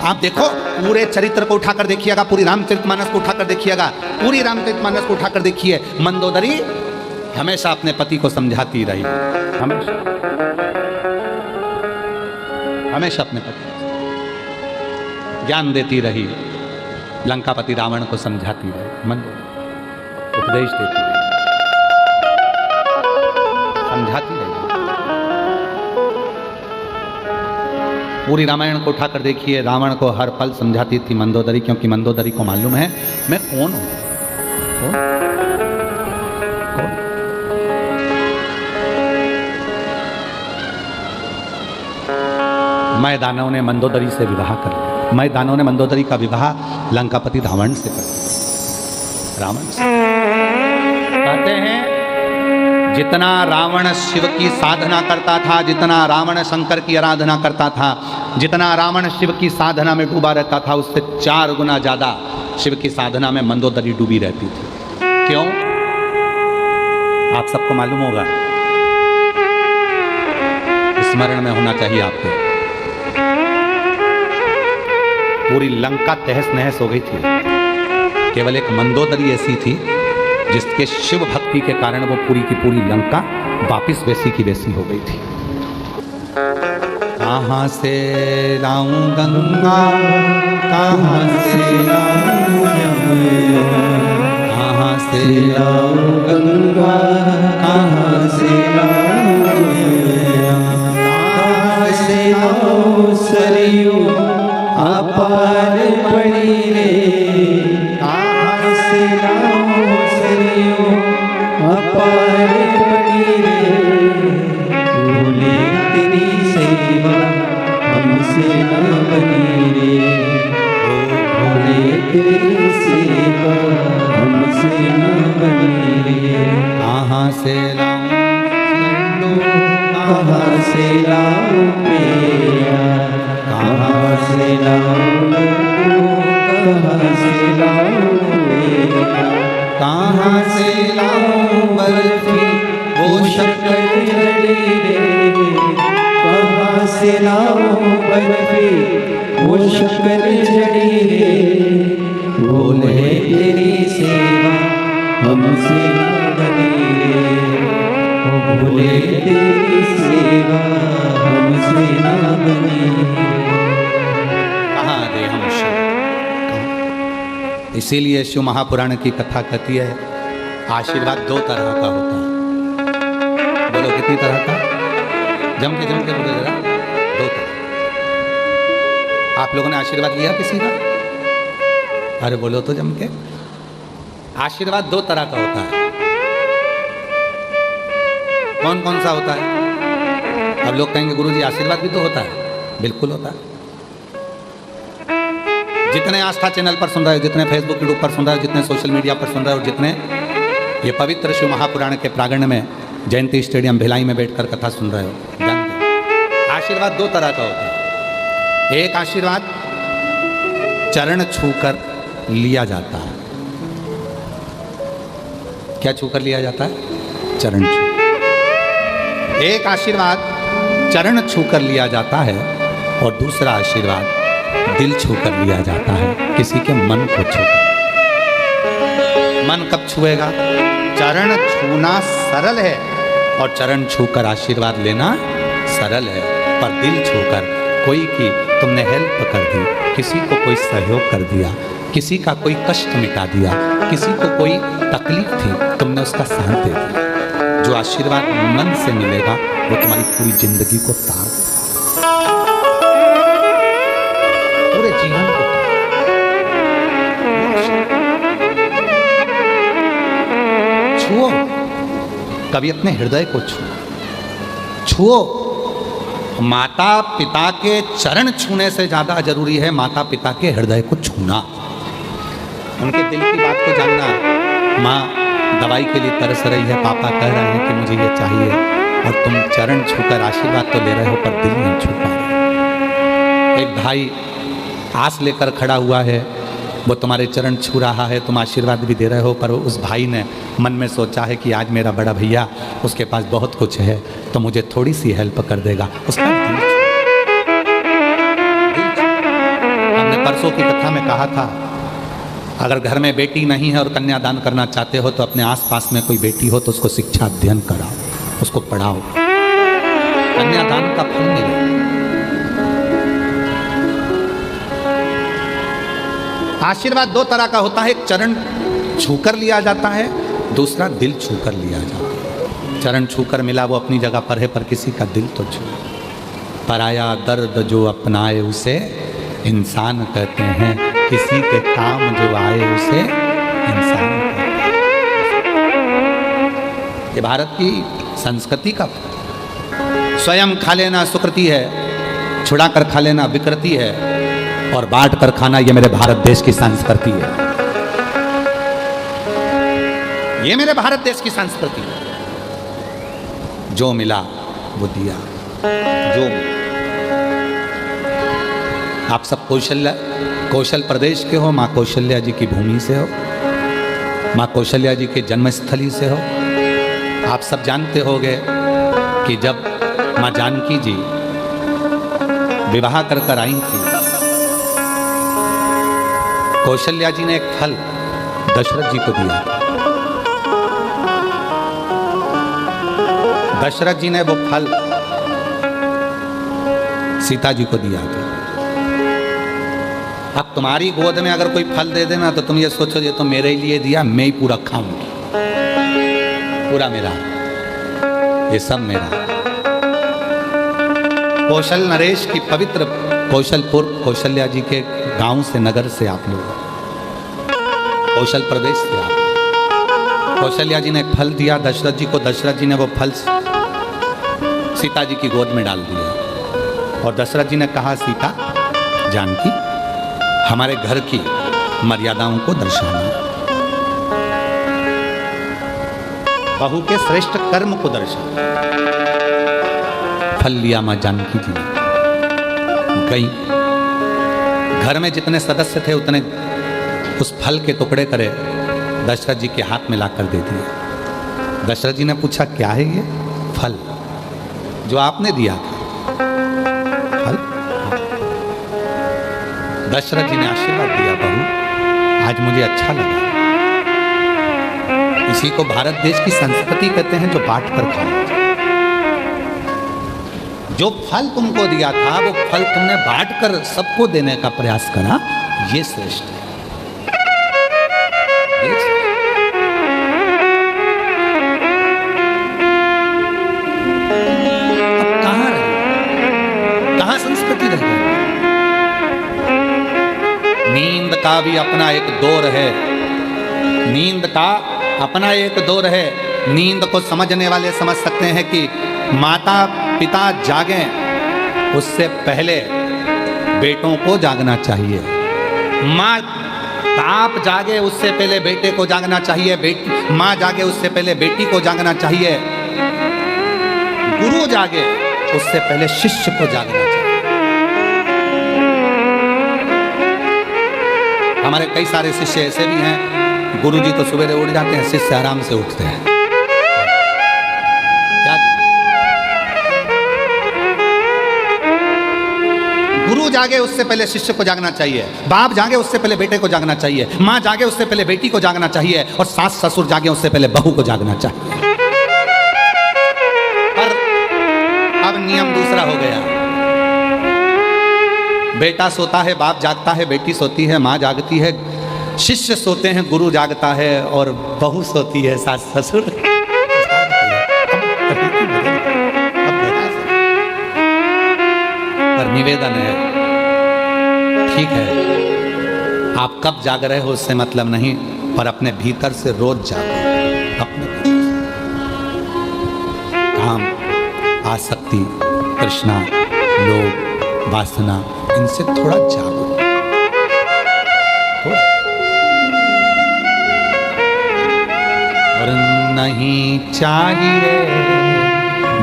आप देखो पूरे चरित्र को उठाकर देखिएगा, पूरी रामचरितमानस को उठाकर देखिएगा, पूरी रामचरितमानस को उठाकर देखिए। मंदोदरी हमेशा अपने पति को समझाती रही, हमेशा हमेशा अपने पति को ज्ञान देती रही, लंकापति रावण को समझाती रही, मंदोदरी उपदेश देती रही, समझाती रही। पूरी रामायण को उठाकर देखिए, रावण को हर पल समझाती थी मंदोदरी, क्योंकि मंदोदरी को मालूम है मैं कौन हूं। मैं दानव ने मंदोदरी से विवाह कर लिया। मैं दानव ने मंदोदरी का विवाह लंकापति रावण से कर दिया। रावण से कहते हैं जितना रावण शिव की साधना करता था, जितना रावण शंकर की आराधना करता था, जितना रावण शिव की साधना में डूबा रहता था, उससे 4 गुना ज्यादा शिव की साधना में मंदोदरी डूबी रहती थी। क्यों? आप सबको मालूम होगा, स्मरण में होना चाहिए आपको। पूरी लंका तहस नहस हो गई थी, केवल एक मंदोदरी ऐसी थी जिसके शिव भक्ति के कारण वो पूरी की पूरी लंका वापिस वैसी की वैसी हो गई थी। कहाँ से लाऊं गंगा, कहाँ से लाऊं यमुना, कहाँ से लाऊं गंगा, कहाँ से लाऊं यमुना, कहाँ से लाऊं सरयू अपार पड़ी रे, कहाँ से लाऊं सरयू अपार पड़ी रे, भूले तेरी सेवा हमसे न बनी रे, भूले तेरी सेवा हमसे न बनी रे। कहाँ से लाऊं, कहाँ से लाऊं मेरा लाऊं लड्डू, कहाँ से लाऊं पेड़ा, कहाँ से लाऊं बर्फी वो शक्कर जड़ी रे, कहाँ से लाऊं बर्फी वो शक्कर जड़ी रे, बोले तेरी सेवा हमसे ना बनी रे, बोले तेरी सेवा हमसे ना बनी। कहाँ दे हम शिव। इसीलिए शिव महापुराण की कथा कहती है आशीर्वाद दो तरह का होता है। बोलो कितनी तरह का? जम के बोलो जरा। दो तरह। आप लोगों ने आशीर्वाद लिया किसी का? अरे बोलो तो जम के। आशीर्वाद दो तरह का होता है। कौन कौन सा होता है? अब लोग कहेंगे गुरुजी आशीर्वाद भी तो होता है। बिल्कुल होता है। जितने आस्था चैनल पर सुन रहे हो, जितने फेसबुक यूट्यूब पर सुन रहे हो, जितने सोशल मीडिया पर सुन रहे हो, जितने ये पवित्र शिव महापुराण के प्रांगण में जयंती स्टेडियम भिलाई में बैठकर कथा सुन रहे हो, जानते हो आशीर्वाद दो तरह का होता है। एक आशीर्वाद चरण छूकर लिया जाता है। क्या छूकर लिया जाता है? चरण छू। एक आशीर्वाद चरण छूकर लिया जाता है और दूसरा आशीर्वाद दिल छूकर लिया जाता है, किसी के मन को छूकर। मन कब छुएगा? चरण छूना सरल है और चरण छूकर आशीर्वाद लेना सरल है, पर दिल छूकर कोई की तुमने हेल्प कर दी, किसी को कोई सहयोग कर दिया, किसी का कोई कष्ट मिटा दिया, किसी को कोई तकलीफ थी, तुमने उसका साथ दे दिया। जो आशीर्वाद मन से मिलेगा वो तुम्हारी पूरी जिंदगी को तार देगा, पूरे जीवन को। छुओ, कभी अपने हृदय को छुओ। माता पिता के चरण छूने से ज्यादा जरूरी है माता पिता के हृदय को छूना, उनके दिल की बात को जानना। माँ दवाई के लिए तरस रही है, पापा कह रहे हैं कि मुझे ये चाहिए, और तुम चरण छूकर आशीर्वाद तो ले रहे हो पर दिल नहीं छू पा रहे। एक भाई आस लेकर खड़ा हुआ है, वो तुम्हारे चरण छू रहा है, तुम आशीर्वाद भी दे रहे हो, पर उस भाई ने मन में सोचा है कि आज मेरा बड़ा भैया, उसके पास बहुत कुछ है तो मुझे थोड़ी सी हेल्प कर देगा। उसका दिल छू। हमने परसों की कथा में कहा था, अगर घर में बेटी नहीं है और कन्यादान करना चाहते हो तो अपने आसपास में कोई बेटी हो तो उसको शिक्षा अध्ययन कराओ, उसको पढ़ाओ, कन्यादान का फल मिले। आशीर्वाद दो तरह का होता है, एक चरण छूकर लिया जाता है, दूसरा दिल छूकर लिया जाता है। चरण छूकर मिला वो अपनी जगह पर है, पर किसी का दिल तो छू। पराया दर्द जो अपनाए उसे इंसान कहते हैं, किसी के काम जो आए उसे इंसान कहते हैं। ये भारत की संस्कृति का, स्वयं खा लेना सुकृति है, छुड़ा कर खा लेना विकृति है, और बांट कर खाना ये मेरे भारत देश की संस्कृति है। ये मेरे भारत देश की संस्कृति है। जो मिला वो दिया, जो मिला। आप सब कौशल प्रदेश के हो, माँ कौशल्या जी की भूमि से हो, माँ कौशल्या जी के जन्मस्थली से हो। आप सब जानते होंगे कि जब माँ जानकी जी विवाह कर आई थी, कौशल्या जी ने एक फल दशरथ जी को दिया। दशरथ जी ने वो फल सीता जी को दिया था। अब तुम्हारी गोद में अगर कोई फल दे देना तो तुम ये सोचो ये तो मेरे लिए दिया, मैं ही पूरा खाऊंगी, पूरा मेरा, ये सब मेरा। कौशल नरेश की पवित्र कौशलपुर, कौशल्या जी के गांव से, नगर से आप लोग, कौशल प्रदेश से आप। कौशल्या जी ने एक फल दिया दशरथ जी को, दशरथ जी ने वो फल सीता जी की गोद में डाल दिया, और दशरथ जी ने कहा, सीता जानकी हमारे घर की मर्यादाओं को दर्शाना, बहू के श्रेष्ठ कर्म को दर्शाना। फल लिया मां जानकी जी ने, गई घर में जितने सदस्य थे उतने उस फल के टुकड़े करे दशरथ जी के हाथ में लाकर दे दिए। दशरथ जी ने पूछा क्या है ये फल जो आपने दिया था? फल? दशरथ जी ने आशीर्वाद दिया, बहू आज मुझे अच्छा लगा। इसी को भारत देश की संस्कृति कहते हैं जो बांट कर खाना। जो फल तुमको दिया था वो फल तुमने बांट कर सबको देने का प्रयास करा, ये श्रेष्ठ है। अब कहां रहे, कहां संस्कृति रह गई? नींद का भी अपना एक दौर है, नींद का अपना एक दौर है। नींद को समझने वाले समझ सकते हैं कि माता पिता जागें उससे पहले बेटों को जागना चाहिए, माँ बाप जागे उससे पहले बेटे को जागना चाहिए, माँ जागे उससे पहले बेटी को जागना चाहिए, गुरु जागे उससे पहले शिष्य को जागना चाहिए। हमारे कई सारे शिष्य ऐसे भी हैं, गुरु जी तो सवेरे उठ जाते हैं, शिष्य आराम से उठते हैं। क्या गुरु जागे उससे पहले शिष्य को जागना चाहिए, बाप जागे उससे पहले बेटे को जागना चाहिए, माँ जागे उससे पहले बेटी को जागना चाहिए, और सास ससुर जागे उससे पहले बहू को जागना चाहिए। पर अब नियम दूसरा हो गया, बेटा सोता है, बाप जागता है, बेटी सोती है, माँ जागती है, शिष्य सोते हैं, गुरु जागता है, और बहू सोती है, सास ससुर। पर निवेदन है, ठीक है आप कब जाग रहे हो उससे मतलब नहीं, पर अपने भीतर से रोज जागो। अपने काम, आसक्ति, तृष्णा, लोभ, वासना, इनसे थोड़ा जागो, थोड़ा। और नहीं चाहिए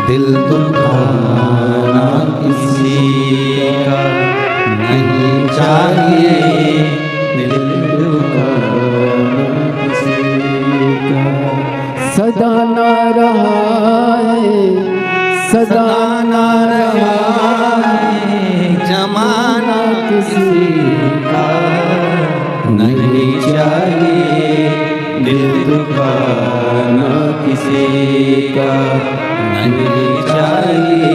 दिल दुखाना किसी का, नहीं चाहिए दिल दुखाना किसी का। सदा ना रहा है, सदा ना रहा है जमाना किसी का, नहीं चाहिए दिल दुखाना किसी का, नहीं चाहिए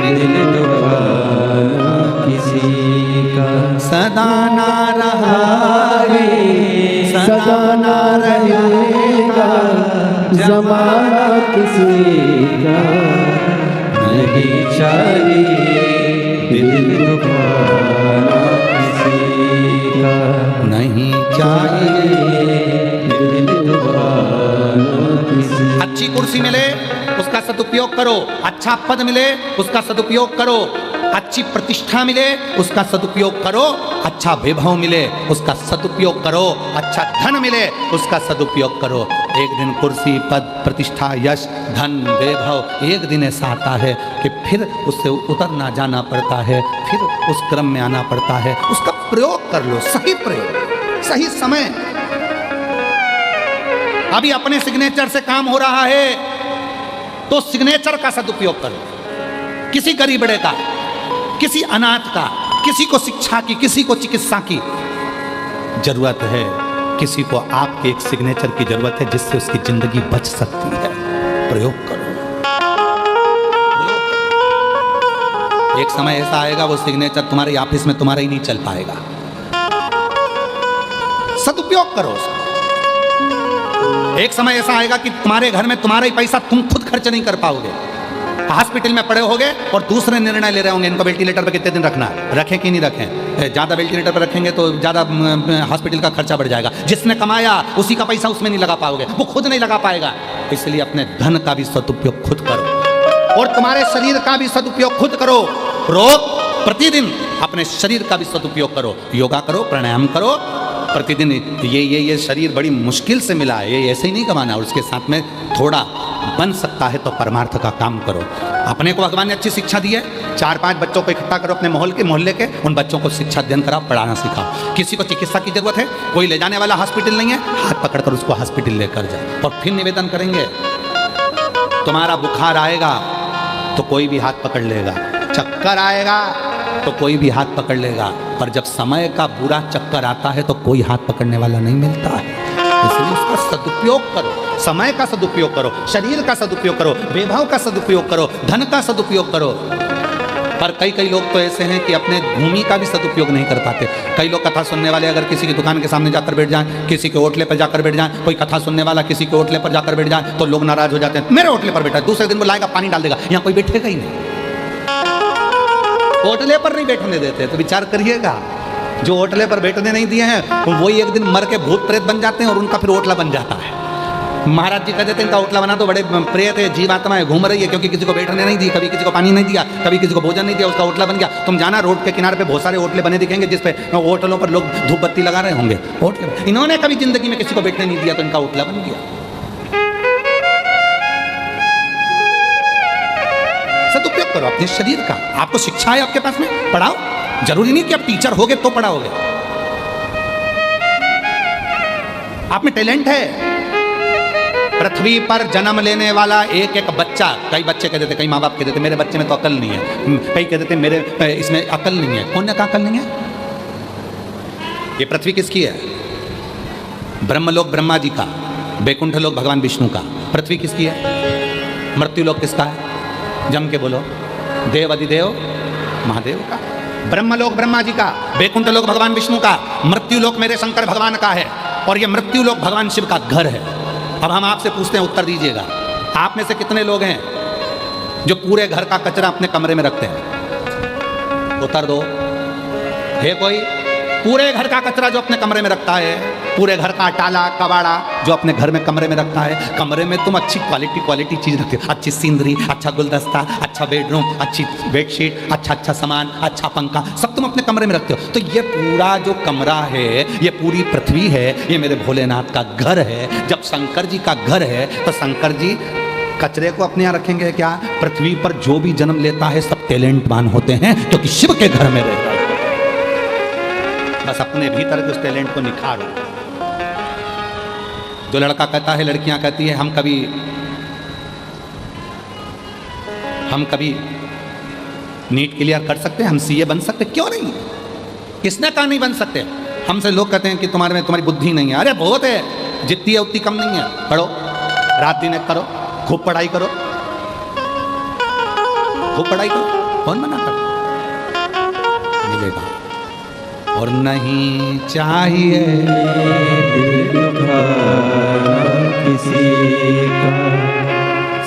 दिल दुखाना किसी का। सदा ना रहा है, सदा ना रहेगा जमाना किसी का, नहीं चाहिए दिल दुखाना किसी का, नहीं चाहिए दिल दुखाना किसी। अच्छी कुर्सी मिले उसका सदुपयोग करो, अच्छा पद मिले उसका सदुपयोग करो, अच्छी प्रतिष्ठा मिले उसका सदुपयोग करो, अच्छा वैभव मिले उसका सदुपयोग करो, अच्छा धन मिले उसका सदुपयोग करो। एक दिन कुर्सी, पद, प्रतिष्ठा, यश, धन, वैभव एक दिन ऐसा आता है कि फिर उससे उतरना जाना पड़ता है, फिर उस क्रम में आना पड़ता है। उसका प्रयोग कर लो, सही प्रयोग, सही समय। अभी अपने सिग्नेचर से काम हो रहा है तो सिग्नेचर का सदुपयोग करो, किसी गरीबड़े का, किसी अनाथ का, किसी को शिक्षा की, किसी को चिकित्सा की जरूरत है, किसी को आपके एक सिग्नेचर की जरूरत है जिससे उसकी जिंदगी बच सकती है। प्रयोग करो, एक समय ऐसा आएगा वो सिग्नेचर तुम्हारे ऑफिस में तुम्हारा ही नहीं चल पाएगा। सदुपयोग करो उसका। एक समय ऐसा आएगा कि तुम्हारे घर में तुम्हारा ही पैसा तुम खुद खर्च नहीं कर पाओगे, हॉस्पिटल में पड़े होगे और दूसरे निर्णय ले रहे होंगे इनको वेंटिलेटर पर कितने दिन रखना है, रखें कि नहीं रखें। ज़्यादा वेंटिलेटर पर रखेंगे तो ज़्यादा हॉस्पिटल का खर्चा बढ़ जाएगा, जिसने कमाया उसी का पैसा उसमें नहीं लगा पाओगे, वो खुद नहीं लगा पाएगा। इसलिए अपने धन का भी सदुपयोग खुद करो और तुम्हारे शरीर का भी सदुपयोग खुद करो। रोज प्रतिदिन अपने शरीर का भी सदुपयोग करो, योगा करो, प्राणायाम करो प्रतिदिन। ये शरीर बड़ी मुश्किल से मिला है, ये ऐसे ही नहीं कमाना, और उसके साथ में थोड़ा बन सकता है तो परमार्थ का काम करो। अपने को भगवान ने अच्छी शिक्षा दी है, 4-5 बच्चों को इकट्ठा करो अपने मोहल्ले के, उन बच्चों को शिक्षा अध्ययन कराओ, पढ़ाना सिखाओ। किसी को चिकित्सा की जरूरत है, कोई ले जाने वाला हॉस्पिटल नहीं है, हाथ पकड़कर उसको हॉस्पिटल लेकर जाओ। और फिर निवेदन करेंगे, तुम्हारा बुखार आएगा तो कोई भी हाथ पकड़ लेगा, चक्कर आएगा तो कोई भी हाथ पकड़ लेगा, पर जब समय का बुरा चक्कर आता है तो कोई हाथ पकड़ने वाला नहीं मिलता है। इसलिए उसका सदुपयोग करो, समय का सदुपयोग करो, शरीर का सदुपयोग करो, वैभव का सदुपयोग करो, धन का सदुपयोग करो। पर कई लोग तो ऐसे हैं कि अपने भूमि का भी सदुपयोग नहीं कर पाते। कई लोग कथा सुनने वाले अगर किसी की दुकान के सामने जाकर बैठ जाएं, किसी के होटले पर जाकर बैठ जाएं, कोई कथा सुनने वाला किसी के होटले पर जाकर बैठ जाए तो लोग नाराज हो जाते हैं, मेरे होटले पर बैठा है, दूसरे दिन वो लाएगा पानी डाल देगा, यहाँ कोई बैठेगा ही नहीं। होटले पर नहीं बैठने देते, तो विचार करिएगा, जो होटले पर बैठने नहीं दिए हैं वही एक दिन मर के भूत प्रेत बन जाते हैं और उनका फिर होटला बन जाता है। महाराज जी कहते थे इनका होटला बना तो बड़े प्रेत है, जीवात्माएं घूम रही है, क्योंकि किसी को बैठने नहीं दी, कभी किसी को पानी नहीं दिया, कभी किसी को भोजन नहीं दिया, उसका होटला बन गया। तुम जाना रोड के किनारे पे बहुत सारे होटले बने दिखेंगे जिसपे होटलों पर लोग धूप बत्ती लगा रहे होंगे, होटले। इन्होंने कभी जिंदगी में किसी को बैठने नहीं दिया तो इनका होटला बन गया। सदुपयोग करो अपने शरीर का। आपको शिक्षा है आपके पास में, पढ़ाओ। जरूरी नहीं कि आप टीचर होगे तो पढ़ाओगे, आप में टैलेंट है। पृथ्वी पर जन्म लेने वाला एक एक बच्चा, कई बच्चे कहते थे, कई माँ बाप कहते थे मेरे बच्चे में तो अकल नहीं है, कई कहते थे मेरे इसमें अकल नहीं है। कौन ने कहा अकल नहीं है? ये पृथ्वी किसकी है? ब्रह्मलोक ब्रह्मा जी का, बैकुंठ लोक भगवान विष्णु का। पृथ्वी किसकी है? मृत्यु लोक किसका है? जम के बोलो, देव अधिदेव महादेव का। ब्रह्मलोक ब्रह्मा जी का, बैकुंठ लोक भगवान विष्णु का, मृत्यु लोक मेरे शंकर भगवान का है, और ये मृत्यु लोक भगवान शिव का घर है। अब हम आपसे पूछते हैं, उत्तर दीजिएगा, आप में से कितने लोग हैं जो पूरे घर का कचरा अपने कमरे में रखते हैं? उत्तर दो। है कोई? पूरे घर का कचरा जो अपने कमरे में रखता है, पूरे घर का टाला कबाड़ा जो अपने घर में कमरे में रखता है। कमरे में तुम अच्छी क्वालिटी चीज़ रखते हो, अच्छी सीनरी, अच्छा गुलदस्ता, अच्छा बेडरूम, अच्छी बेडशीट, अच्छा सामान, अच्छा पंखा, सब तुम अपने कमरे में रखते हो। तो ये पूरा जो कमरा है, ये पूरी पृथ्वी है, ये मेरे भोलेनाथ का घर है। जब शंकर जी का घर है तो शंकर जी कचरे को अपने यहाँ रखेंगे क्या? पृथ्वी पर जो भी जन्म लेता है सब टैलेंटवान होते हैं, क्योंकि शिव के घर में रहता है। बस अपने भीतर के उस टैलेंट को निखारो। जो लड़का कहता है, लड़कियां कहती है हम कभी नीट क्लियर कर सकते हैं, हम सीए बन सकते, क्यों नहीं? किसने कहा नहीं बन सकते? हमसे लोग कहते हैं कि तुम्हारी बुद्धि नहीं है। अरे बहुत है, जितनी है उतनी कम नहीं है। पढ़ो, रात दिन करो, खूब पढ़ाई करो, खूब पढ़ाई करो, कौन मना कर? मिलेगा। और नहीं चाहिए किसी का,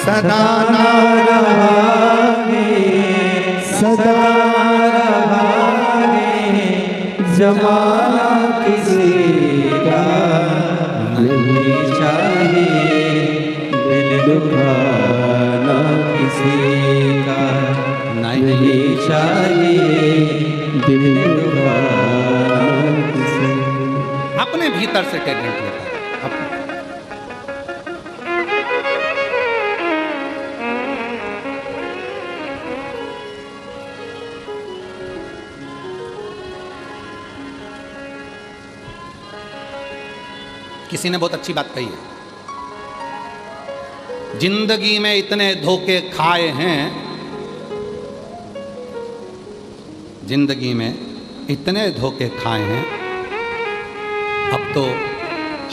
सदा ना रहे, सदा रहे, जमाना किसी का नहीं चाहिए, दिल दुखाना किसी का नहीं चाहिए, दिल दुखाना किसी। अपने भीतर से टैलेंट लेकर किसी ने बहुत अच्छी बात कही है, जिंदगी में इतने धोखे खाए हैं, जिंदगी में इतने धोखे खाए हैं, अब तो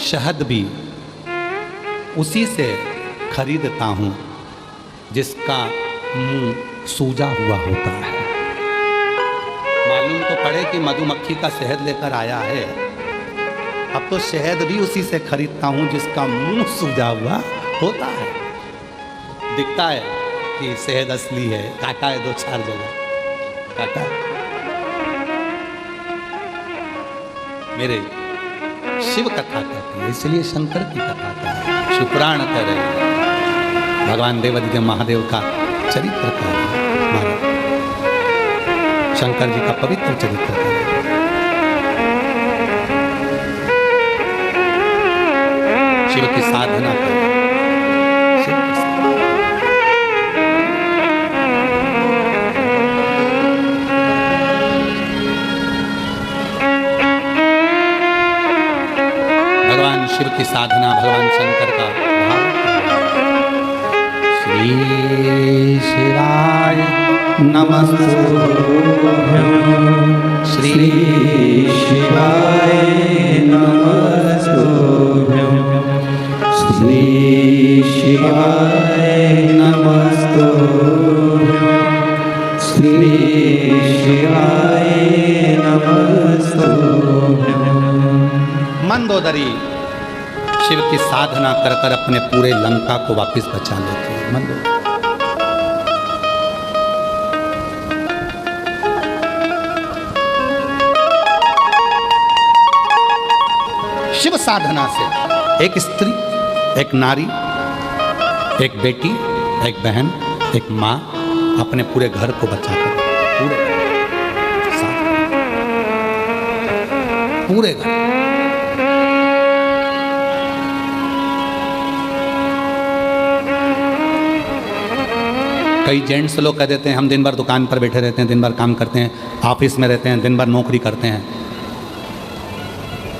शहद भी उसी से खरीदता हूँ जिसका मुंह सूजा हुआ होता है। मालूम तो पड़े कि मधुमक्खी का शहद लेकर आया है, अब तो शहद भी उसी से खरीदता हूँ जिसका मुंह सूजा हुआ होता है। दिखता है कि शहद असली है, काटा है 2-4 जगह, काटा है। मेरे शिव कथा कहती है, इसलिए शंकर की कथा कहती है। शुक्राण करे भगवान देवादिदेव महादेव का चरित्र करे, शंकर जी का पवित्र चरित्र करे। शिव की साधना करे, शिव की साधना। साधना भगवान शंकर का भाव। श्री शिवाय नमस्तुभ्यं, श्री शिवाय नमस्तुभ्यं, श्री शिवाय नमस्तुभ्यं, श्री शिवाय नमस्तुभ्यं। मंदोदरी शिव की साधना कर कर अपने पूरे लंका को वापस बचा लेती है। मंदोदरी शिव साधना से एक स्त्री, एक नारी, एक बेटी, एक बहन, एक माँ अपने पूरे घर को बचाकर, पूरे घर। कई जेंट्स लोग कह देते हैं हम दिन भर दुकान पर बैठे रहते हैं, दिन भर काम करते हैं, ऑफिस में रहते हैं, दिन भर नौकरी करते हैं,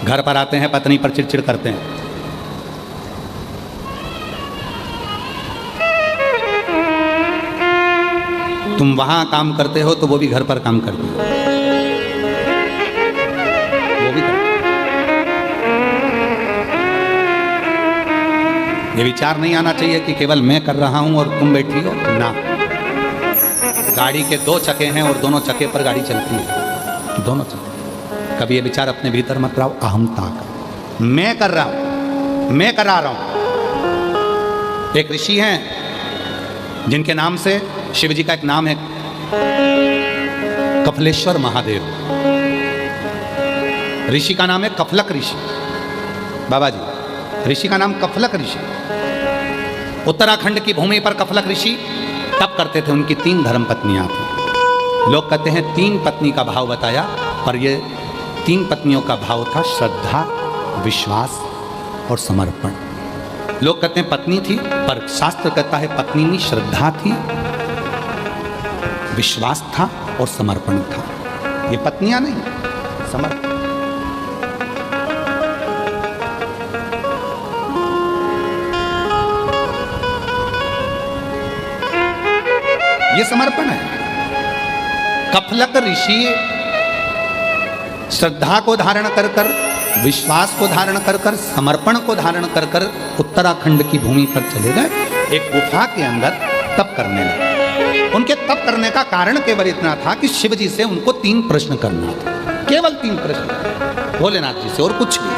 घर पर आते हैं पत्नी पर चिड़चिड़ करते हैं। तुम वहां काम करते हो तो वो भी घर पर काम करती हो, वो भी करती। ये विचार नहीं आना चाहिए कि केवल मैं कर रहा हूं और तुम बैठी हो ना। गाड़ी के दो चक्के हैं और दोनों चक्के पर गाड़ी चलती है, दोनों चक्के। कभी ये विचार अपने भीतर मत लाओ अहमता का, मैं कर रहा हूं, मैं करा रहा हूं। एक ऋषि हैं जिनके नाम से शिव जी का एक नाम है कपिलेश्वर महादेव। ऋषि का नाम है कफलक ऋषि। बाबा जी, ऋषि का नाम कफलक ऋषि। उत्तराखंड की भूमि पर कफलक ऋषि तप करते थे। उनकी 3 धर्म पत्नियां थी। लोग कहते हैं 3 पत्नी का भाव बताया, पर ये 3 पत्नियों का भाव था श्रद्धा, विश्वास और समर्पण। लोग कहते हैं पत्नी थी, पर शास्त्र कहता है पत्नी में श्रद्धा थी, विश्वास था और समर्पण था। ये पत्नियां नहीं, समर्पण। ये समर्पण है। कफलक ऋषि श्रद्धा को धारण कर कर, विश्वास को धारण कर कर, समर्पण को धारण कर कर उत्तराखंड की भूमि पर चले गए। एक गुफा के अंदर तप करने लगे। उनके तप करने का कारण केवल इतना था कि शिव जी से उनको 3 प्रश्न करना था, केवल 3 प्रश्न भोलेनाथ जी से, और कुछ नहीं।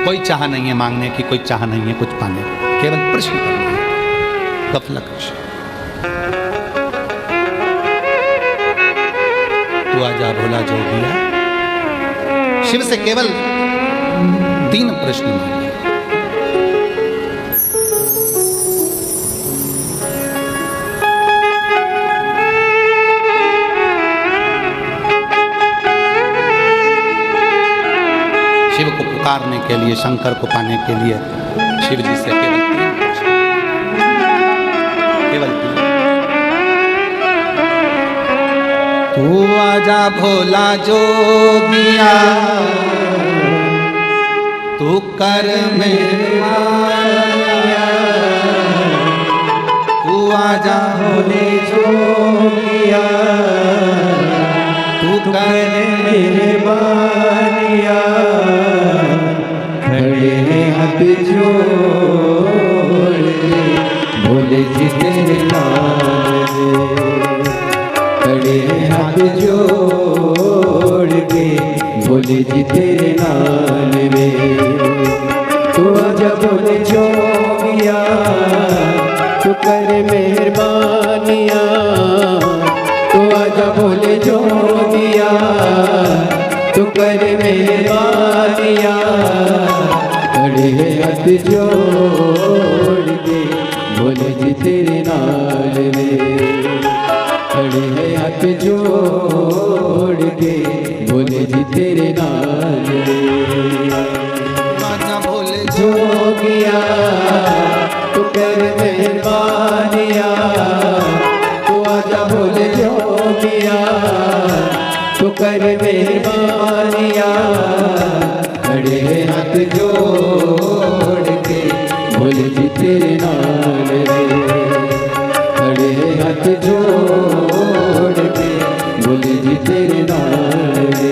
कोई चाह नहीं है मांगने की, कोई चाह नहीं है कुछ पाने की, केवल प्रश्न करना है। कफलक ऋषि, तू आजा भोला जोगिया। शिव से केवल 3 प्रश्न मांगे। शिव को पुकारने के लिए, शंकर को पाने के लिए शिव जी से केवल 3 प्रश्न, केवल 3। तू आजा भोला जोगिया, तू कर मेहरबानिया। तू आजा भोले जोगिया, तू कर मेहरबानिया। खड़े हाथ जोड़ भोले जी तेरे नाम में, खड़े हाथ जोड़ के भोले जी तेरे नाम में। तू आजा भोले जोगिया, तू कर मेहरबानिया। तू आजा भोले जोगिया, तू कर मेहरबानिया। खड़े हाथ जोड़ के भोले जी तेरे नाल में, खड़े हाथ जोड़ के भोले जी तेरे नाल में। आजा भोले जोगिया, तू कर मेहरबानिया। तू आजा भोले जोगिया, तू कर मेहरबानिया। खड़े हाथ हाथ जोड़ के बोले जी तेरे नाल रे, खड़े हैं हाथ जोड़ के बोले जी तेरे नाल रे।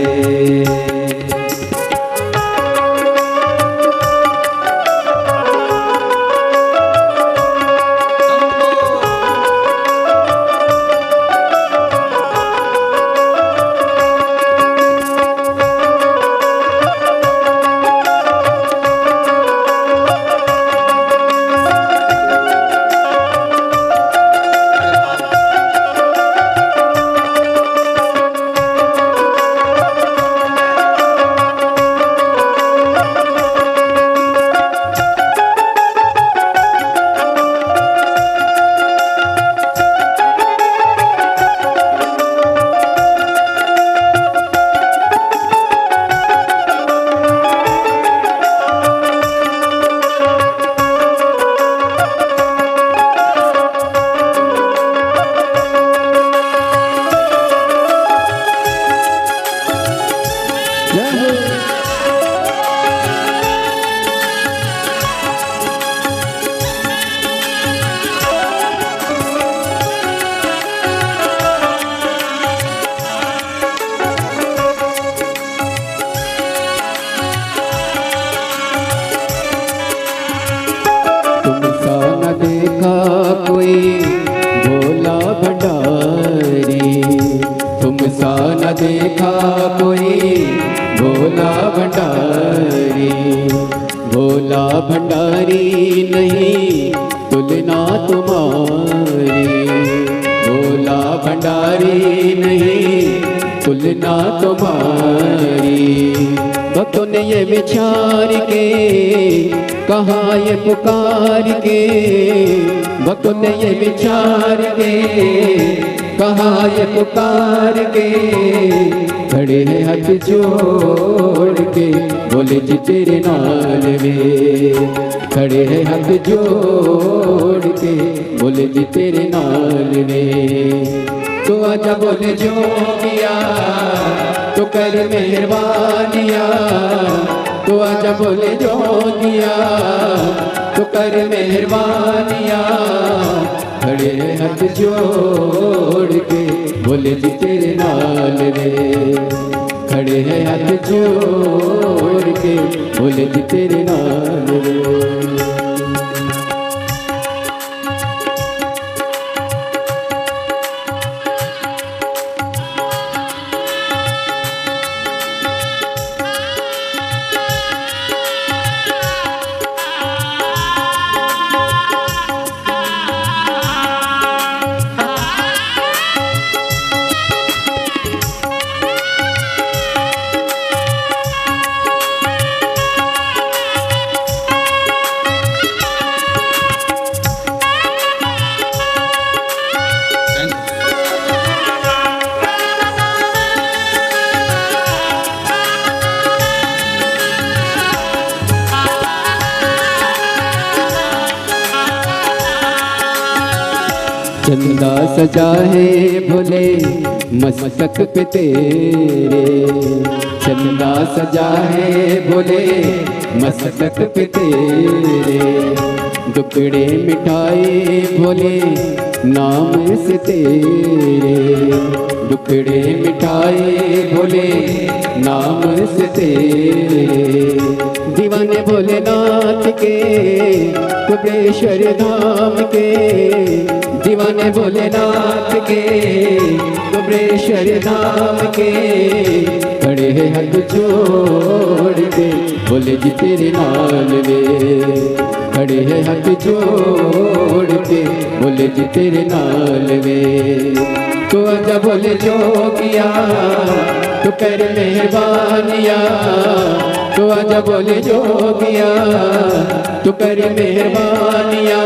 कोई भोला भंडारी, तुमसा न देखा कोई भोला भंडारी। भोला भंडारी नहीं तुलना तुम्हारी, भोला भंडारी नहीं तुलना तुम्हारी। भक्तों ने ये विचार के कहा ये पुकार के, भक्तों ने ये विचार के कहा ये पुकार के, खड़े हैं हाथ जोड़ के बोले जी तेरे नाल वे, खड़े हैं हाथ जोड़ के बोले जी तेरे नाल वे। तो आजा बोले जो किया तो कर मेहरबानिया, तो आजा बोले जो किया तो कर मेहरबानिया। खड़े हाथ जोड़ के बोले जी तेरे नाल रे, खड़े हैं हाथ जोड़ के बोले जी तेरे नाल रे। चंदा सजा है भोले मस्तक पे तेरे, चंदा सजा है भोले मस्तक पे तेरे। दुखड़े मिठाई भोले नाम से तेरे, दुखड़े मिठाई भोले नाम से तेरे। दीवाने भोलेनाथ के कुबेश्वर धाम के, दीवाने भोलेनाथ के कुबेश्वर धाम के। खड़े हैं हाथ जोड़ के बोले जी तेरे नाल वे, खड़े हैं हाथ जोड़ के बोले जी तेरे नाल वे। तो आजा बोले जो किया तो कर मेहरबानिया, तो आजा बोले जो किया तो कर मेहरबानिया।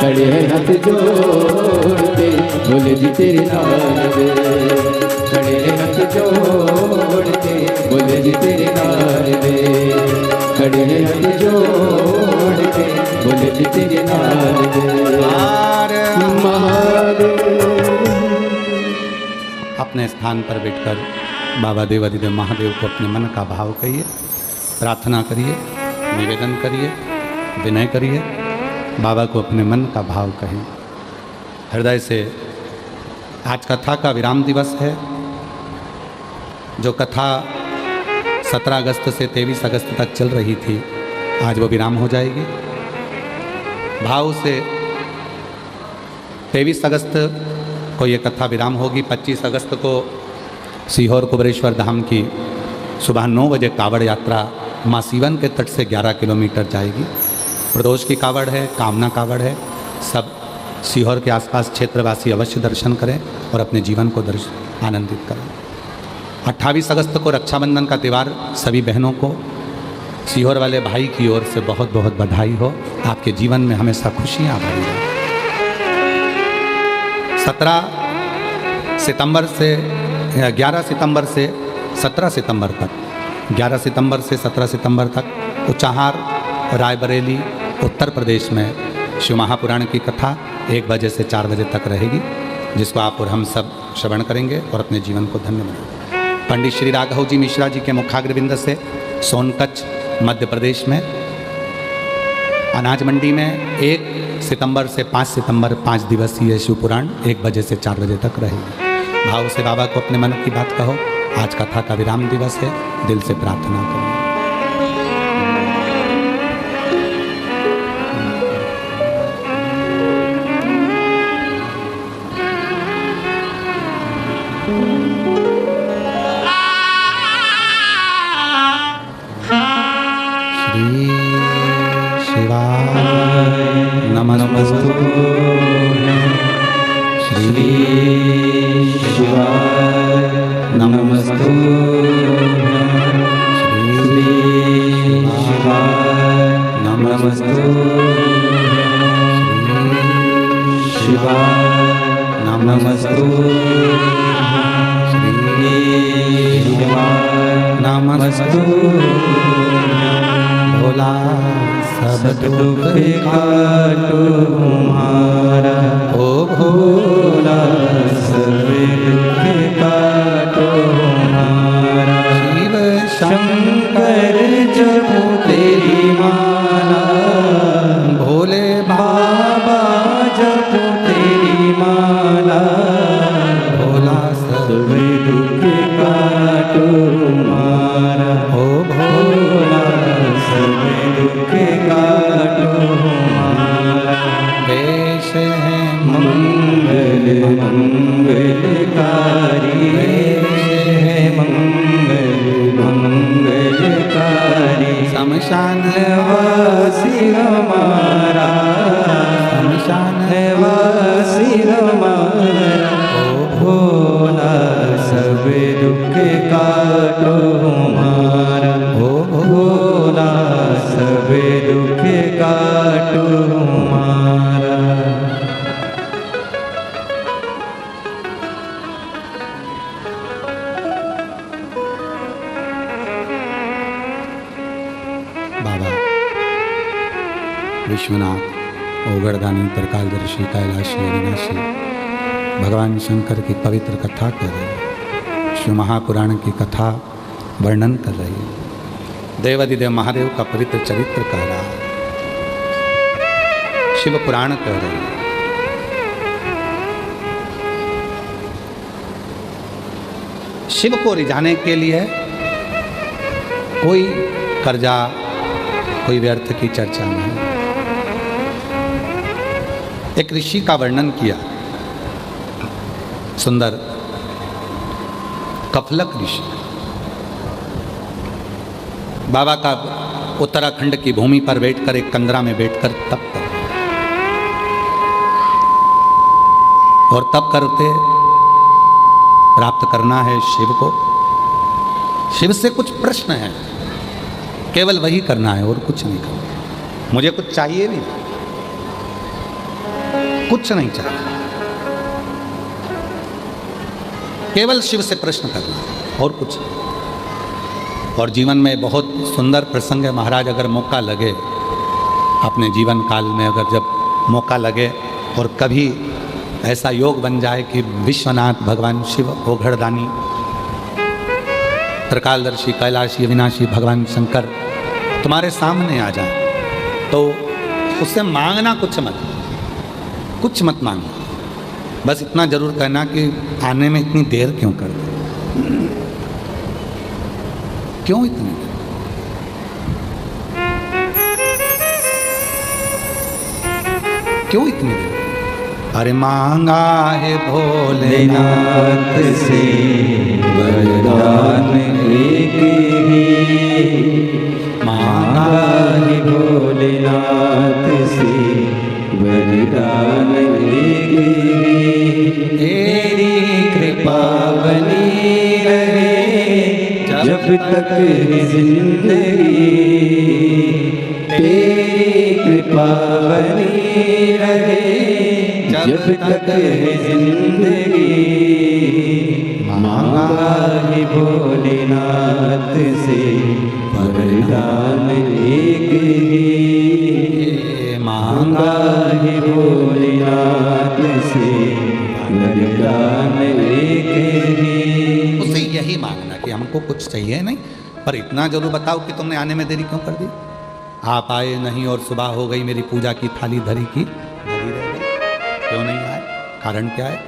खड़े हैं हाथ जोड़ के बोले जी तेरे नाल वे, खड़े हैं हाथ जोड़ के बोले जी तेरे नाल वे, खड़े हैं हाथ जोड़ के बोले जी तेरे नाल वे। अपने स्थान पर बैठकर बाबा देवाधिदेव महादेव को अपने मन का भाव कहिए। प्रार्थना करिए, निवेदन करिए, विनय करिए, बाबा को अपने मन का भाव कहें हृदय से। आज कथा का विराम दिवस है। जो कथा 17 अगस्त से 23 अगस्त तक चल रही थी, आज वो विराम हो जाएगी। भाव से 23 अगस्त को ये कथा विराम होगी। 25 अगस्त को सीहोर कुबरेश्वर धाम की सुबह 9 बजे कावड़ यात्रा माँ सीवन के तट से 11 किलोमीटर जाएगी। प्रदोष की कावड़ है, कामना कावड़ है। सब सीहोर के आसपास क्षेत्रवासी अवश्य दर्शन करें और अपने जीवन को आनंदित करें। 28 अगस्त को रक्षाबंधन का त्यौहार, सभी बहनों को सीहोर वाले भाई की ओर से बहुत बहुत बधाई हो। आपके जीवन में हमेशा खुशियाँ भरी रहें। 17 सितंबर से 11 सितंबर से 17 सितंबर तक, 11 सितंबर से 17 सितंबर तक उचाहार, रायबरेली, उत्तर प्रदेश में शिव महापुराण की कथा 1 बजे से 4 बजे तक रहेगी, जिसको आप और हम सब श्रवण करेंगे और अपने जीवन को धन्य बनाएंगे। पंडित श्री राघव जी मिश्रा जी के मुखाग्रविंद से सोनकच्छ मध्य प्रदेश में अनाज मंडी में 1 सितंबर से 5 सितंबर 5 दिवसीय शिव पुराण 1 बजे से 4 बजे तक रहेगी। भाव से बाबा को अपने मन की बात कहो। आज कथा का विराम दिवस है, दिल से प्रार्थना करो। श्री शिवाय नमस्तु, श्री शिवाय नमस्तु, श्री शिवाय नमस्तु, श्री शिवाय नमस्तु, श्री शिवाय नमस्तु। भोला सब दुख काटो तुम्हारा, ओ भोला सब दुख काटो तुम्हारा। शिव शंकर जपो तेरी माला, भोले बाबा जपो तेरी माला। भोला सब दुख काटो तुम्हारा, ओ भोला सब दुख काटो तुम्हारा। वेश है मंगल मंगलकारी, वेश है मंगल मंगलकारी। शमशान वासी हमारा, शमशान वासी हमारा। ओ भोला सब दुख काटो हमारा, ओ भोला सब दुख काटो हमारा। बाबा विश्वनाथ, ओगरदानी, त्रिकालदर्शी, कैलाशी, अविनाशी भगवान शंकर की पवित्र कथा कर रही है। शिव महापुराण की कथा वर्णन कर रही है। देवाधिदेव महादेव का पवित्र चरित्र कह रहा है, शिव पुराण कह रही है। शिव को रिझाने के लिए कोई कर्जा, कोई व्यर्थ की चर्चा नहीं। एक ऋषि का वर्णन किया, सुंदर कफलक ऋषि। बाबा का उत्तराखंड की भूमि पर बैठकर, एक कंदरा में बैठकर तप कर, और तप करते प्राप्त करना है शिव को। शिव से कुछ प्रश्न है, केवल वही करना है और कुछ नहीं करना। मुझे कुछ चाहिए नहीं, कुछ नहीं चाहिए, केवल शिव से प्रश्न करना और कुछ। और जीवन में बहुत सुंदर प्रसंग है महाराज। अगर मौका लगे अपने जीवन काल में, अगर जब मौका लगे और कभी ऐसा योग बन जाए कि विश्वनाथ भगवान शिव, ओघड़दानी, त्रिकालदर्शी, कैलाशी, अविनाशी भगवान शंकर तुम्हारे सामने आ जाए तो उससे मांगना कुछ मत मांगना, बस इतना जरूर कहना कि आने में इतनी देर क्यों कर दी, क्यों इतनी देर? क्यों इतनी देर? अरे मांगा है भोलेनाथ से वरदान एक ही, मांगा है भोलेनाथ से वरदान एक ही, तेरी कृपा बनी रहे जब तक है जिंदगी, तेरी कृपा बनी रहे जब तक है जिंदगी, मांगा है भोलेनाथ से वरदान एक ही, मांगा है भोलेनाथ से वरदान एक ही। उससे यही मांगना कि हमको कुछ चाहिए नहीं, पर इतना जरूर बताओ कि तुमने आने में देरी क्यों कर दी। आप आए नहीं और सुबह हो गई, मेरी पूजा की थाली धरी की धरी रह गई। क्यों नहीं आए? कारण क्या है?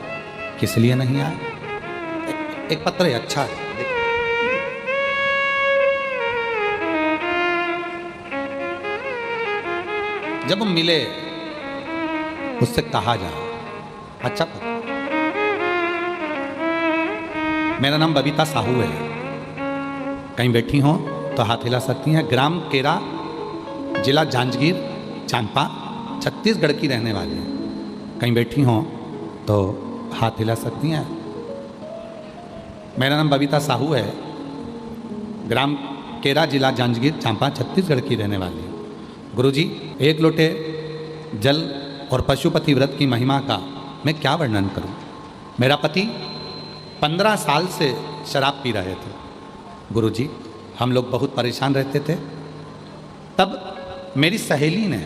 किस लिए नहीं आए? एक पत्र है, अच्छा है, जब मिले उससे कहा जाए, अच्छा पत्र। मेरा नाम बबीता साहू है, कहीं बैठी हो तो हाथ हिला सकती हैं। ग्राम केरा, जिला जांजगीर चांपा, छत्तीसगढ़ की रहने वाली है। कहीं बैठी हो तो हाथ हिला सकती हैं। मेरा नाम बबीता साहू है, ग्राम केरा, जिला जांजगीर चांपा, छत्तीसगढ़ की रहने वाली है। गुरुजी, एक लोटे जल और पशुपति व्रत की महिमा का मैं क्या वर्णन करूं। मेरा पति 15 साल से शराब पी रहे थे। गुरुजी, हम लोग बहुत परेशान रहते थे। तब मेरी सहेली ने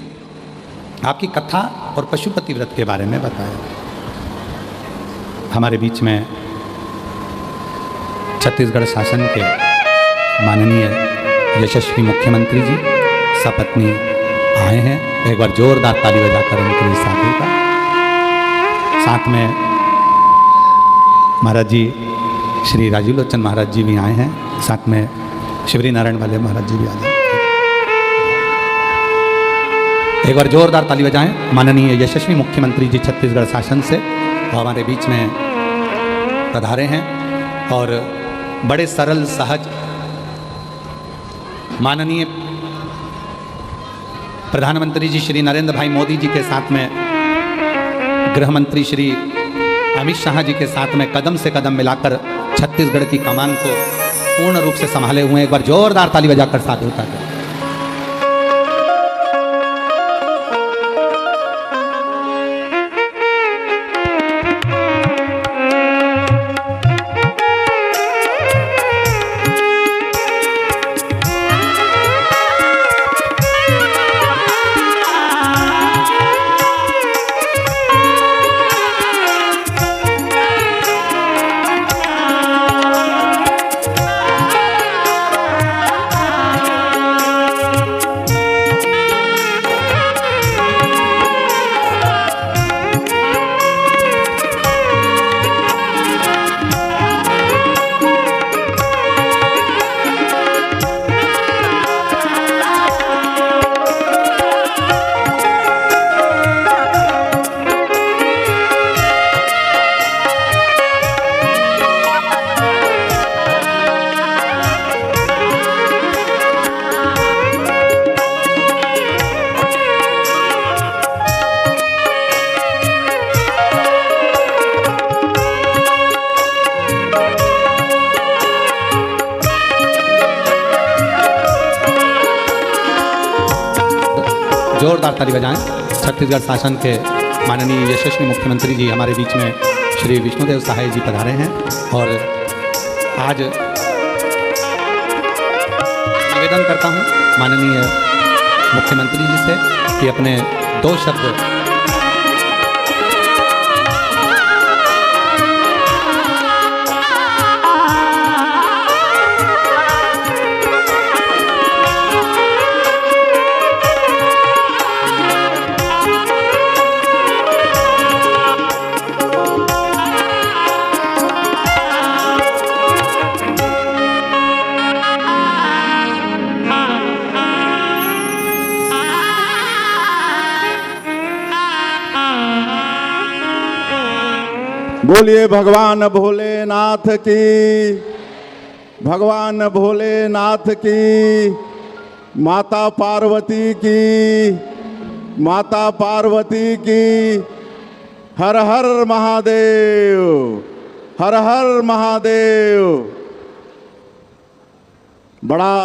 आपकी कथा और पशुपति व्रत के बारे में बताया। हमारे बीच में छत्तीसगढ़ शासन के माननीय यशस्वी मुख्यमंत्री जी सपत्नी आए हैं। एक बार जोरदार ताली बजाकर उनके लिए साथी का। साथ में महाराज जी श्री राजीव लोचन महाराज जी भी आए हैं। साथ में शिवरी नारायण वाले महाराज जी भी आए हैं। एक बार जोरदार ताली बजाएं माननीय यशस्वी मुख्यमंत्री जी छत्तीसगढ़ शासन से और हमारे बीच में पधारे हैं और बड़े सरल सहज माननीय प्रधानमंत्री जी श्री नरेंद्र भाई मोदी जी के साथ में गृह मंत्री श्री अमित शाह जी के साथ में कदम से कदम मिलाकर छत्तीसगढ़ की कमान को पूर्ण रूप से संभाले हुए। एक बार जोरदार ताली बजाकर साथ होता है। जोरदार ताली बजाएं। छत्तीसगढ़ शासन के माननीय यशस्वी मुख्यमंत्री जी हमारे बीच में श्री विष्णुदेव सहाय जी पधारे हैं और आज निवेदन करता हूं माननीय मुख्यमंत्री जी से कि अपने 2 शब्द बोलिए भगवान भोलेनाथ की, भगवान भोलेनाथ की, माता पार्वती की, माता पार्वती की। हर हर महादेव, हर हर महादेव। बड़ा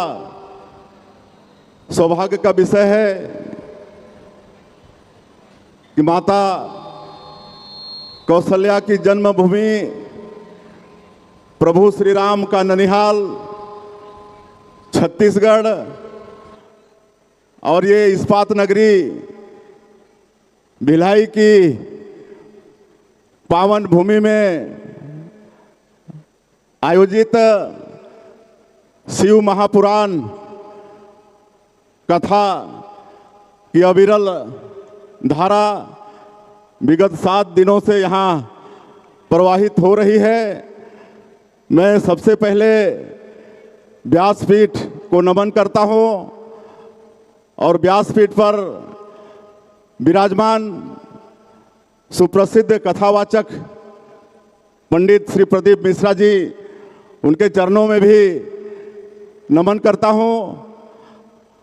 सौभाग्य का विषय है कि माता कौशल्या की जन्मभूमि, प्रभु श्री राम का ननिहाल छत्तीसगढ़ और ये इस्पात नगरी भिलाई की पावन भूमि में आयोजित शिव महापुराण कथा की अविरल धारा विगत 7 दिनों से यहाँ प्रवाहित हो रही है। मैं सबसे पहले व्यासपीठ को नमन करता हूँ और व्यासपीठ पर विराजमान सुप्रसिद्ध कथावाचक पंडित श्री प्रदीप मिश्रा जी, उनके चरणों में भी नमन करता हूँ।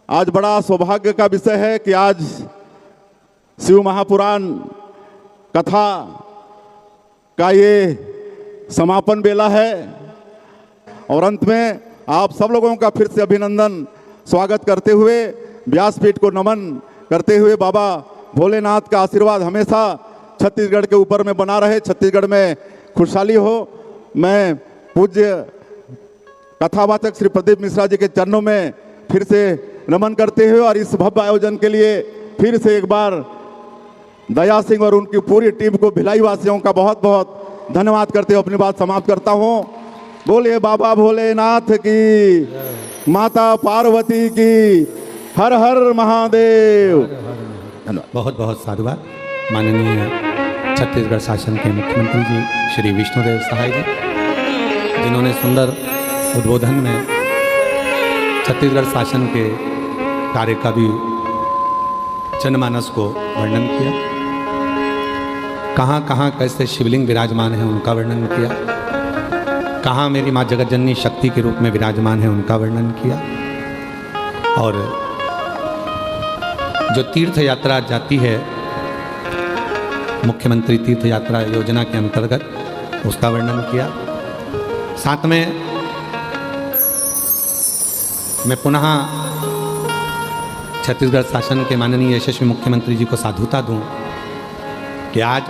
आज बड़ा सौभाग्य का विषय है कि आज शिव महापुराण कथा का ये समापन बेला है और अंत में आप सब लोगों का फिर से अभिनंदन स्वागत करते हुए, व्यासपीठ को नमन करते हुए, बाबा भोलेनाथ का आशीर्वाद हमेशा छत्तीसगढ़ के ऊपर में बना रहे, छत्तीसगढ़ में खुशहाली हो। मैं पूज्य कथावाचक श्री प्रदीप मिश्रा जी के चरणों में फिर से नमन करते हुए और इस भव्य आयोजन के लिए फिर से एक बार दया सिंह और उनकी पूरी टीम को भिलाई वासियों का बहुत बहुत धन्यवाद करते हुए अपनी बात समाप्त करता हूँ। बोलिए बाबा भोलेनाथ की, माता पार्वती की, हर हर महादेव। धन्यवाद, बहुत बहुत साधुवाद। माननीय छत्तीसगढ़ शासन के मुख्यमंत्री जी श्री विष्णुदेव सहाय जी, जिन्होंने सुंदर उद्बोधन में छत्तीसगढ़ शासन के कार्य का भी जनमानस को वर्णन किया, कहाँ कहाँ कैसे शिवलिंग विराजमान है उनका वर्णन किया, कहाँ मेरी माँ जगतजननी शक्ति के रूप में विराजमान है उनका वर्णन किया, और जो तीर्थ यात्रा जाती है मुख्यमंत्री तीर्थ यात्रा योजना के अंतर्गत उसका वर्णन किया। साथ में मैं पुनः छत्तीसगढ़ शासन के माननीय यशस्वी मुख्यमंत्री जी को साधुता दूं कि आज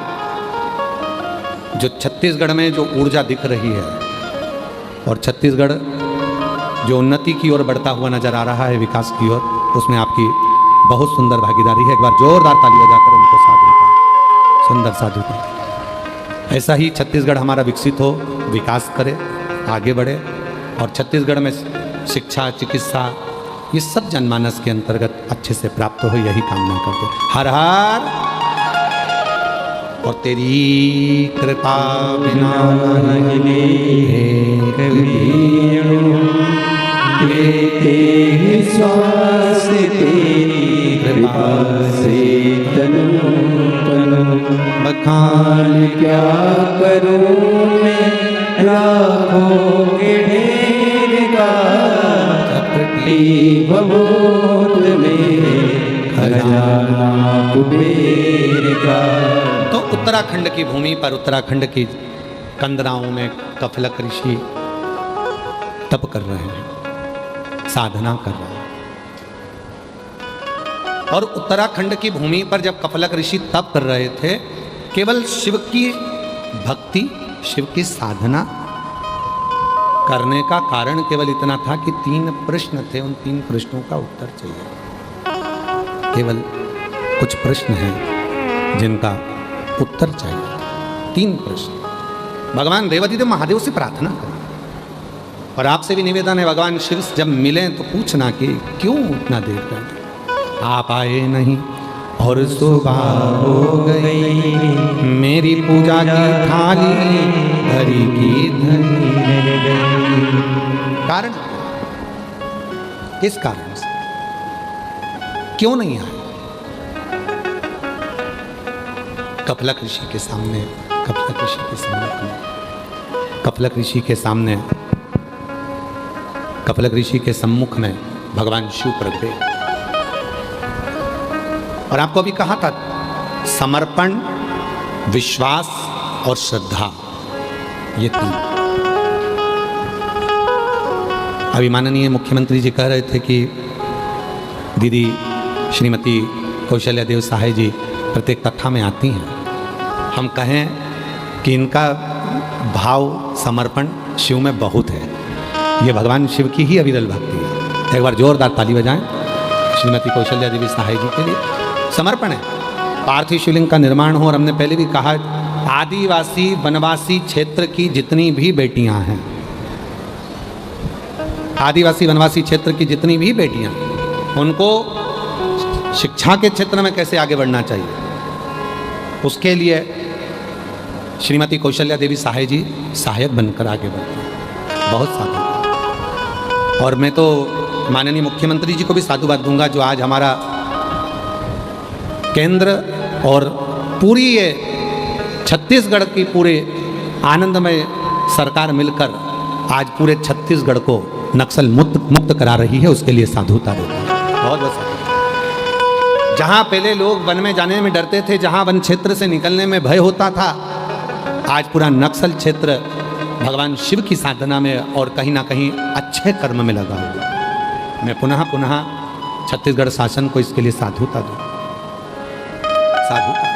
जो छत्तीसगढ़ में जो ऊर्जा दिख रही है और छत्तीसगढ़ जो उन्नति की ओर बढ़ता हुआ नजर आ रहा है, विकास की ओर, उसमें आपकी बहुत सुंदर भागीदारी है। एक बार जोरदार ताली बजाकर उनको साधुता, सुंदर साधुता। ऐसा ही छत्तीसगढ़ हमारा विकसित हो, विकास करे, आगे बढ़े और छत्तीसगढ़ में शिक्षा, चिकित्सा, ये सब जनमानस के अंतर्गत अच्छे से प्राप्त हो, यही कामना करते। हर हर। और तेरी कृपा बिना श्वास तेरी कृपा से तनु बखान क्या करूं मैं, लाखों के ढेर का कपटी भभूत में खजाना कुबेर का। तो उत्तराखंड की भूमि पर, उत्तराखंड की कंदराओं में कफलक ऋषि तप कर रहे हैं, साधना कर रहे हैं। और उत्तराखंड की भूमि पर जब कफलक ऋषि तप कर रहे थे, केवल शिव की भक्ति, शिव की साधना करने का कारण केवल इतना था कि 3 प्रश्न थे, उन 3 प्रश्नों का उत्तर चाहिए। केवल कुछ प्रश्न हैं जिनका उत्तर चाहिए। 3 प्रश्न। भगवान देवाधिदेव महादेव से प्रार्थना करें और आपसे भी निवेदन है, भगवान शिव जब मिलें तो पूछना कि क्यों इतना देर कर आप आए नहीं और सुबह हो गई, मेरी पूजा की थाली धरी की धरी। कारण किस कारण से, क्यों नहीं आए? कफलक ऋषि के सामने कफलक ऋषि के सम्मुख में, कफलक ऋषि के सामने, कफलक ऋषि के सम्मुख में भगवान शिव प्रगटे। और आपको अभी कहा था समर्पण, विश्वास और श्रद्धा, ये तीन। अभी माननीय मुख्यमंत्री जी कह रहे थे कि दीदी श्रीमती कौशल्या देव सहाय जी प्रत्येक कथा में आती हैं। हम कहें कि इनका भाव समर्पण शिव में बहुत है। ये भगवान शिव की ही अविरल भक्ति है। एक बार जोरदार ताली बजाएं श्रीमती कौशल्या देवी सहाय जी के लिए। समर्पण है। पार्थिव शिवलिंग का निर्माण हो, और हमने पहले भी कहा आदिवासी वनवासी क्षेत्र की जितनी भी बेटियां हैं, आदिवासी वनवासी क्षेत्र की जितनी भी बेटियां, उनको शिक्षा के क्षेत्र में कैसे आगे बढ़ना चाहिए, उसके लिए श्रीमती कौशल्या देवी सहाय जी सहायक बनकर आगे बढ़ते हैं। बहुत साधु। और मैं तो माननीय मुख्यमंत्री जी को भी साधुवाद दूंगा, जो आज हमारा केंद्र और पूरी ये छत्तीसगढ़ की पूरे आनंदमय सरकार मिलकर आज पूरे छत्तीसगढ़ को नक्सल मुक्त करा रही है, उसके लिए साधुता देता है। बहुत बहुत साधु। जहाँ पहले लोग वन में जाने में डरते थे, जहाँ वन क्षेत्र से निकलने में भय होता था, आज पूरा नक्सल क्षेत्र भगवान शिव की साधना में और कहीं ना कहीं अच्छे कर्म में लगा हुआ। मैं पुनः छत्तीसगढ़ शासन को इसके लिए साधुता दूँ। साधुता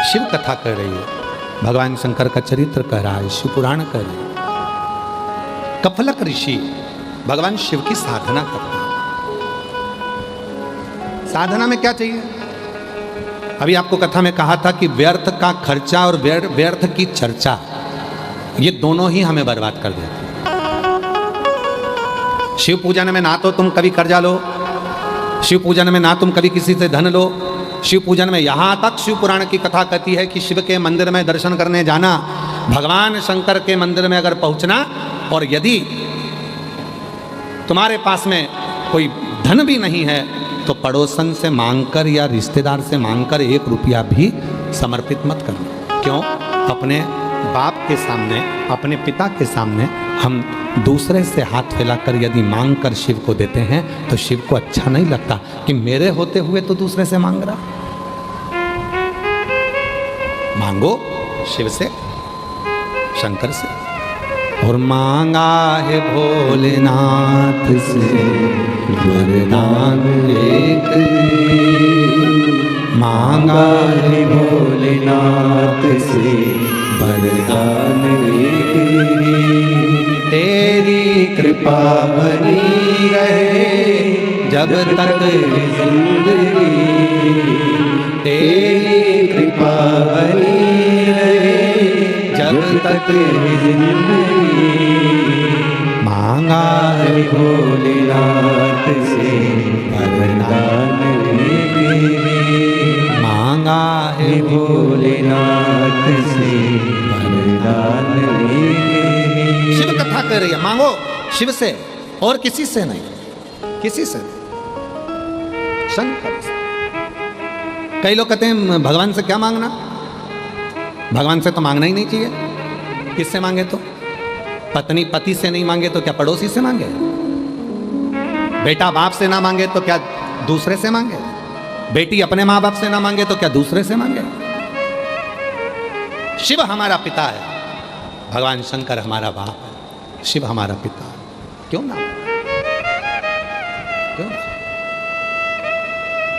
शिव कथा कर रही है, भगवान शंकर का चरित्र कह रहा है, शिव पुराण कह रही है। कफलक ऋषि भगवान शिव की साधना करते हैं। साधना में क्या चाहिए? अभी आपको कथा में कहा था कि व्यर्थ का खर्चा और व्यर्थ की चर्चा, ये दोनों ही हमें बर्बाद कर देते हैं। शिव पूजन में ना तो तुम कभी कर्जा लो, शिव पूजन में ना तुम कभी किसी से धन लो। शिव पूजन में यहाँ तक शिव पुराण की कथा कहती है कि शिव के मंदिर में दर्शन करने जाना, भगवान शंकर के मंदिर में अगर पहुँचना, और यदि तुम्हारे पास में कोई धन भी नहीं है तो पड़ोसन से मांगकर या रिश्तेदार से मांगकर 1 रुपया भी समर्पित मत करना। क्यों? अपने बाप के सामने, अपने पिता के सामने हम दूसरे से हाथ फैलाकर यदि मांग कर शिव को देते हैं तो शिव को अच्छा नहीं लगता कि मेरे होते हुए तो दूसरे से मांग रहा। मांगो शिव से, शंकर से। और मांगा है भोलेनाथ से वरदान एक, मांगा है भोलेनाथ से वरदान एक, तेरी कृपा बनी रहे जब तक जिंदगी, तेरी कृपा बनी रहे जब तक जिंदगी, मांगा है भोलेनाथ से वरदान लेके, मांगा है भोलेनाथ से वरदान लेके। शिव कथा कर रही है, मांगो शिव से और किसी से नहीं, किसी से नहीं, शंकर से। कई लोग कहते हैं भगवान से क्या मांगना, भगवान से तो मांगना ही नहीं चाहिए। किससे मांगे तो? पत्नी पति से नहीं मांगे तो क्या पड़ोसी से मांगे? बेटा बाप से ना मांगे तो क्या दूसरे से मांगे? बेटी अपने माँ बाप से ना मांगे तो क्या दूसरे से मांगे? शिव हमारा पिता है, भगवान शंकर हमारा बाप है, शिव हमारा पिता है। क्यों ना? क्यों?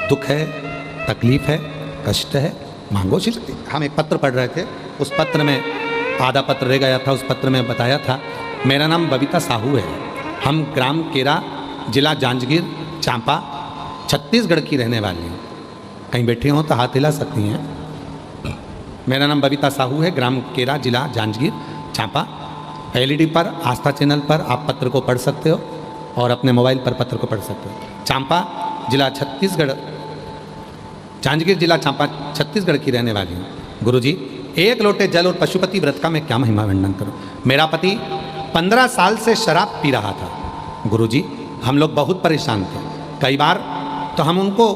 दुख है, तकलीफ है, कष्ट है, मांगो शिव से। हम एक पत्र पढ़ रहे थे, उस पत्र में आधा पत्र रह गया था। उस पत्र में बताया था, मेरा नाम बबीता साहू है, हम ग्राम केरा, जिला जांजगीर चांपा, छत्तीसगढ़ की रहने वाली हैं। कहीं बैठी हो तो हाथ हिला सकती हैं। मेरा नाम बबीता साहू है, ग्राम केरा, जिला जांजगीर चांपा। LED पर, आस्था चैनल पर आप पत्र को पढ़ सकते हो और अपने मोबाइल पर पत्र को पढ़ सकते हो। चांपा जिला छत्तीसगढ़, जांजगीर जिला चांपा छत्तीसगढ़ की रहने वाली हूँ। गुरुजी, 1 लोटे जल और पशुपति व्रत का मैं क्या महिमा वर्णन करूं। मेरा पति 15 साल से शराब पी रहा था। गुरुजी, हम लोग बहुत परेशान थे। कई बार तो हम उनको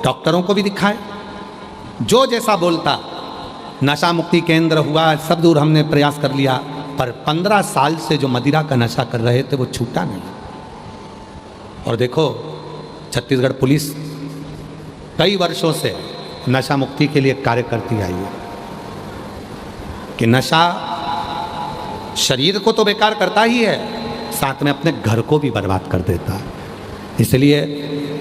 डॉक्टरों को भी दिखाए, जो जैसा बोलता नशा मुक्ति केंद्र हुआ, सब दूर हमने प्रयास कर लिया, पर 15 साल से जो मदिरा का नशा कर रहे थे वो छूटा नहीं। और देखो छत्तीसगढ़ पुलिस कई वर्षों से नशा मुक्ति के लिए कार्य करती आई है कि नशा शरीर को तो बेकार करता ही है, साथ में अपने घर को भी बर्बाद कर देता है। इसलिए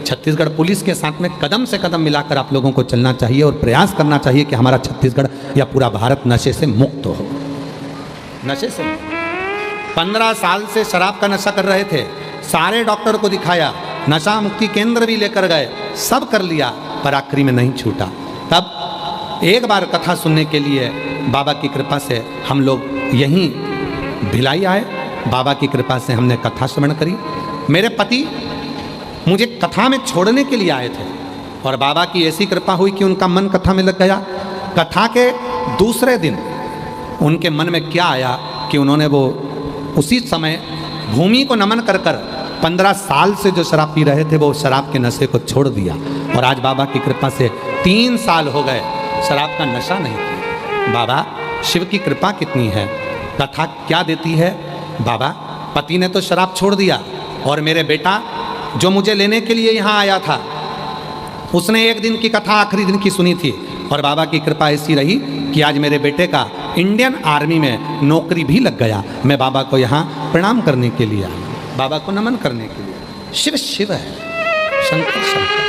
छत्तीसगढ़ पुलिस के साथ में कदम से कदम मिलाकर आप लोगों को चलना चाहिए और प्रयास करना चाहिए कि हमारा छत्तीसगढ़ या पूरा भारत नशे से मुक्त हो। नशे से 15 साल से शराब का नशा कर रहे थे, सारे डॉक्टर को दिखाया, नशा मुक्ति केंद्र भी लेकर गए, सब कर लिया, पर आखिरी में नहीं छूटा। तब एक बार कथा सुनने के लिए बाबा की कृपा से हम लोग यहीं भिलाई आए। बाबा की कृपा से हमने कथा श्रवण करी। मेरे पति मुझे कथा में छोड़ने के लिए आए थे और बाबा की ऐसी कृपा हुई कि उनका मन कथा में लग गया। कथा के दूसरे दिन उनके मन में क्या आया कि उन्होंने वो उसी समय भूमि को नमन कर कर 15 साल से जो शराब पी रहे थे वो शराब के नशे को छोड़ दिया और आज बाबा की कृपा से 3 साल हो गए शराब का नशा नहीं किया। बाबा शिव की कृपा कितनी है, कथा क्या देती है। बाबा पति ने तो शराब छोड़ दिया और मेरे बेटा जो मुझे लेने के लिए यहाँ आया था उसने एक दिन की कथा आखिरी दिन की सुनी थी और बाबा की कृपा ऐसी रही कि आज मेरे बेटे का इंडियन आर्मी में नौकरी भी लग गया। मैं बाबा को यहाँ प्रणाम करने के लिए आया, बाबा को नमन करने के लिए। शिव शिव है, शंकर शंकर।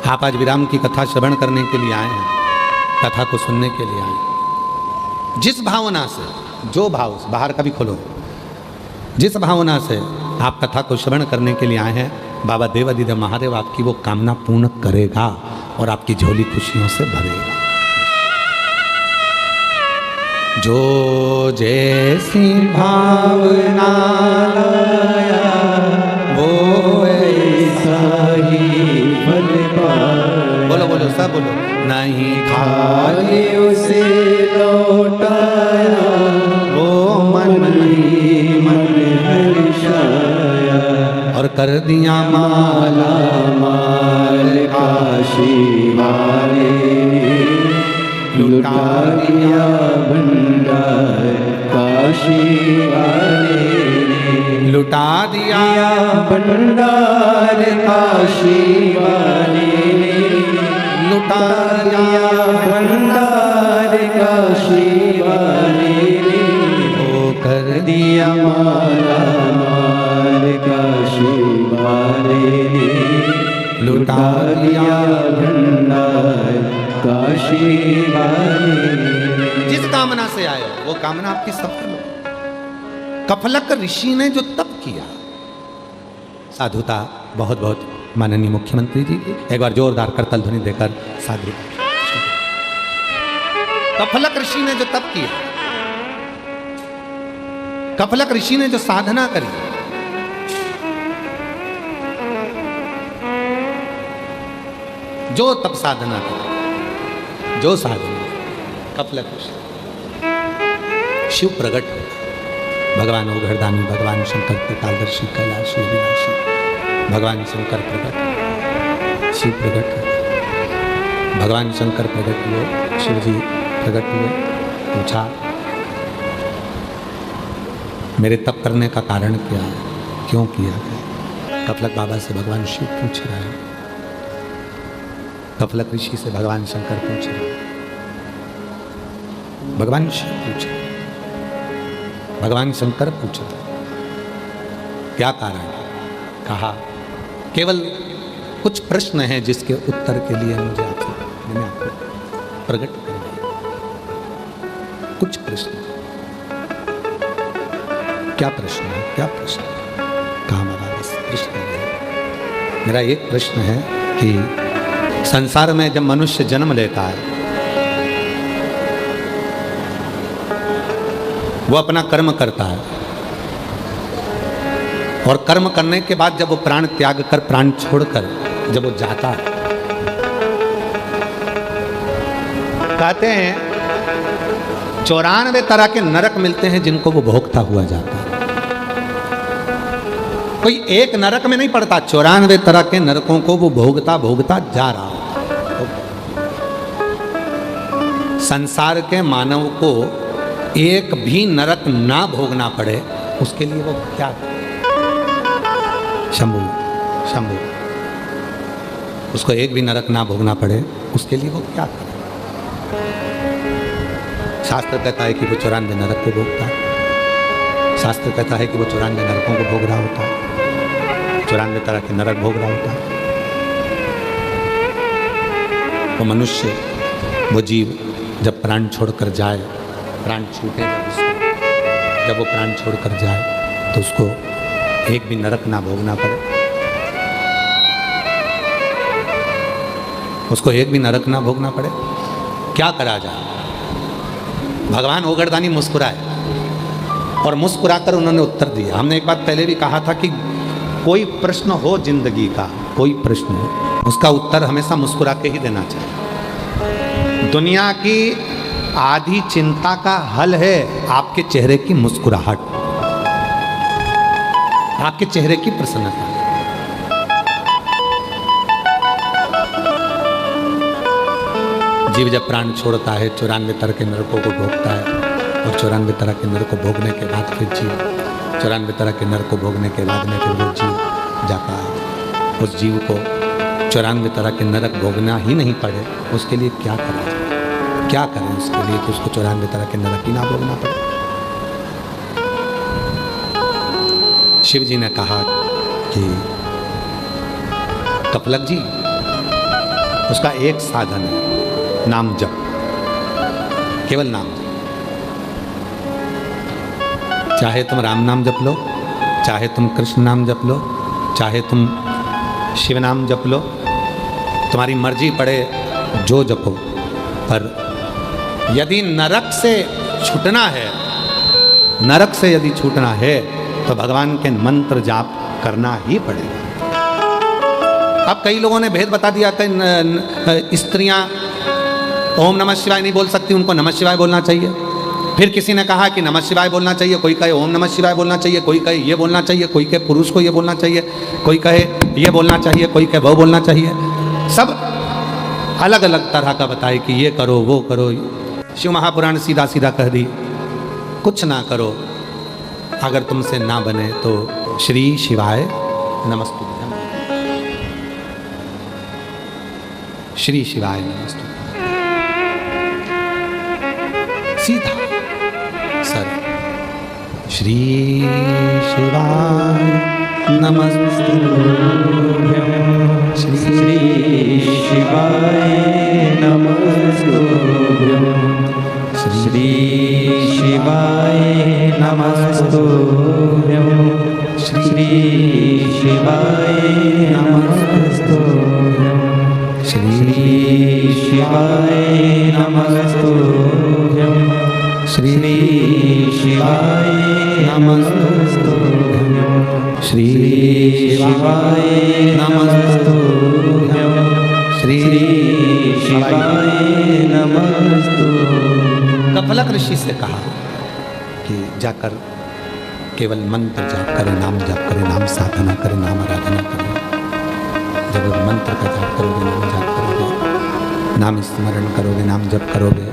आप आज विराम की कथा श्रवण करने के लिए आए हैं, कथा को सुनने के लिए आए हैं। जिस भावना से, जो भाव से, बाहर का भी खोलो, जिस भावना से आप कथा को श्रवण करने के लिए आए हैं, बाबा देवाधिदेव महादेव आपकी वो कामना पूर्ण करेगा और आपकी झोली खुशियों से भरेगा। जो जैसी भावना लाया वो ऐसा ही फल पाया। बोलो बोलो सब बोलो। नहीं खाली उसे लौटाया वो मन ही मन हर्षाया और कर दिया माला माल काशी वाले लुटा दिया भंडार काशी वाले लुटा दिया भंडार काशी वाले लुटा दिया भंडार काशी वाले ओ कर दिया माला माल काशी वाले लुटा दिया भंडार काशी वाले। जिस कामना से आए वो कामना आपकी सफल हो। कफलक ऋषि ने जो तप किया, साधुता बहुत बहुत माननीय मुख्यमंत्री जी की एक बार जोरदार करतल ध्वनि देकर साधु। कफलक ऋषि ने जो तप किया, कफलक ऋषि ने जो साधना करी, जो तप साधना करी, जो साधना, कफलक ऋषि शिव प्रकट हो, भगवान ओघरदानी, भगवान शंकर कृपालदर्शी, कैलाशी अविनाशी, भगवान शंकर प्रकट, शिव प्रकट, भगवान शंकर प्रकट हुए, शिव जी प्रकट हुए। पूछा मेरे तप करने का कारण क्या है, क्यों किया है? कफलक बाबा से भगवान शिव पूछ रहे हैं, कफलक ऋषि से भगवान शंकर पूछ रहे हैं, भगवान शिव पूछ रहे, भगवान शंकर पूछ रहे क्या कारण? कहा केवल कुछ प्रश्न हैं जिसके उत्तर के लिए मैंने आपको प्रकट कर दिया। कुछ प्रश्न। क्या प्रश्न है? क्या प्रश्न? कहा बाबा बस प्रश्न है। मेरा एक प्रश्न है कि संसार में जब मनुष्य जन्म लेता है वो अपना कर्म करता है और कर्म करने के बाद जब वो प्राण त्याग कर, प्राण छोड़कर जब वो जाता है, कहते हैं 94 तरह के नरक मिलते हैं जिनको वो भोगता हुआ जाता है। कोई एक नरक में नहीं पड़ता, 94 तरह के नरकों को वो भोगता भोगता जा रहा है। संसार के मानव को एक भी नरक ना भोगना पड़े, उसके लिए वो क्या करे? शंभु शंभु, उसको एक भी नरक ना भोगना पड़े, उसके लिए वो क्या करे? शास्त्र कहता है कि वो 94 नरक को भोगता है। शास्त्र कहता है कि वो 94 नरकों को भोग रहा होता है, 94 तरह के नरक भोग रहा होता है। वो मनुष्य, वो जीव जब प्राण छोड़कर जाए, प्राण छूटे जब वो प्राण छोड़कर जाए तो उसको एक भी नरक ना भोगना पड़े, उसको एक भी नरक ना भोगना पड़े, क्या करा जाए? भगवान ओगरदानी मुस्कुराए और मुस्कुराकर उन्होंने उत्तर दिया। हमने एक बात पहले भी कहा था कि कोई प्रश्न हो जिंदगी का, कोई प्रश्न हो, उसका उत्तर हमेशा मुस्कुरा के ही देना चाहिए। दुनिया की आधी चिंता का हल है आपके चेहरे की मुस्कुराहट, आपके चेहरे की प्रसन्नता। जीव जब प्राण छोड़ता है 94 तरह के नरकों को भोगता है, और 94 तरह के नरक को भोगने के बाद फिर जीव 94 तरह के नरक को भोगने के बाद में फिर वो जीव जाता है। उस जीव को 94 तरह के नरक भोगना ही नहीं पड़े, उसके लिए क्या करें? क्या करें उसके लिए कि उसको 94 तरह के नरक ही ना भोगना पड़े? शिव जी ने कहा कि कपलक जी, उसका एक साधन है, नाम जप, केवल नाम जप। चाहे तुम राम नाम जप लो, चाहे तुम कृष्ण नाम जप लो, चाहे तुम शिव नाम जप लो, तुम्हारी मर्जी पड़े जो जपो, पर यदि नरक से छूटना है, नरक से यदि छूटना है तो भगवान के मंत्र जाप करना ही पड़ेगा। अब कई लोगों ने भेद बता दिया कि स्त्रियां ओम नमः शिवाय नहीं बोल सकती, उनको नमः शिवाय बोलना चाहिए। फिर किसी ने कहा कि नमः शिवाय बोलना चाहिए, कोई कहे ओम नमः शिवाय बोलना चाहिए, कोई कहे ये बोलना चाहिए, कोई कहे पुरुष को ये बोलना चाहिए, कोई कहे ये बोलना चाहिए, कोई कहे वो बोलना चाहिए। सब अलग अलग तरह का बताए कि ये करो वो करो। शिव महापुराण सीधा सीधा कह दी, कुछ ना करो, अगर तुमसे ना बने तो श्री शिवाय नमस्तुभ्यम, श्री शिवाय नमस्तुभ्यम, सीधा सर, श्री शिवाय नमस्तुभ्यम, श्री शिवाय नमस्तुभ्यम, श्री शिवाय नमस्तुभ्यम, श्री शिवाय नमस्तुभ्यम, श्री शिवाय नमस्तुभ्यम, श्री शिवाय नमस्तुभ्यम, श्री शिवाय नमस्तुभ्यम, श्री शिवाय नमस्तुभ्यम। कपलक ऋषि से कहा कि जाकर केवल मंत्र जाप करें, नाम जाप करें, नाम साधना करें, नाम आराधना करें। जब मंत्र का जाप करोगे, नाम जाप करोगे, नाम स्मरण करोगे, नाम जप करोगे,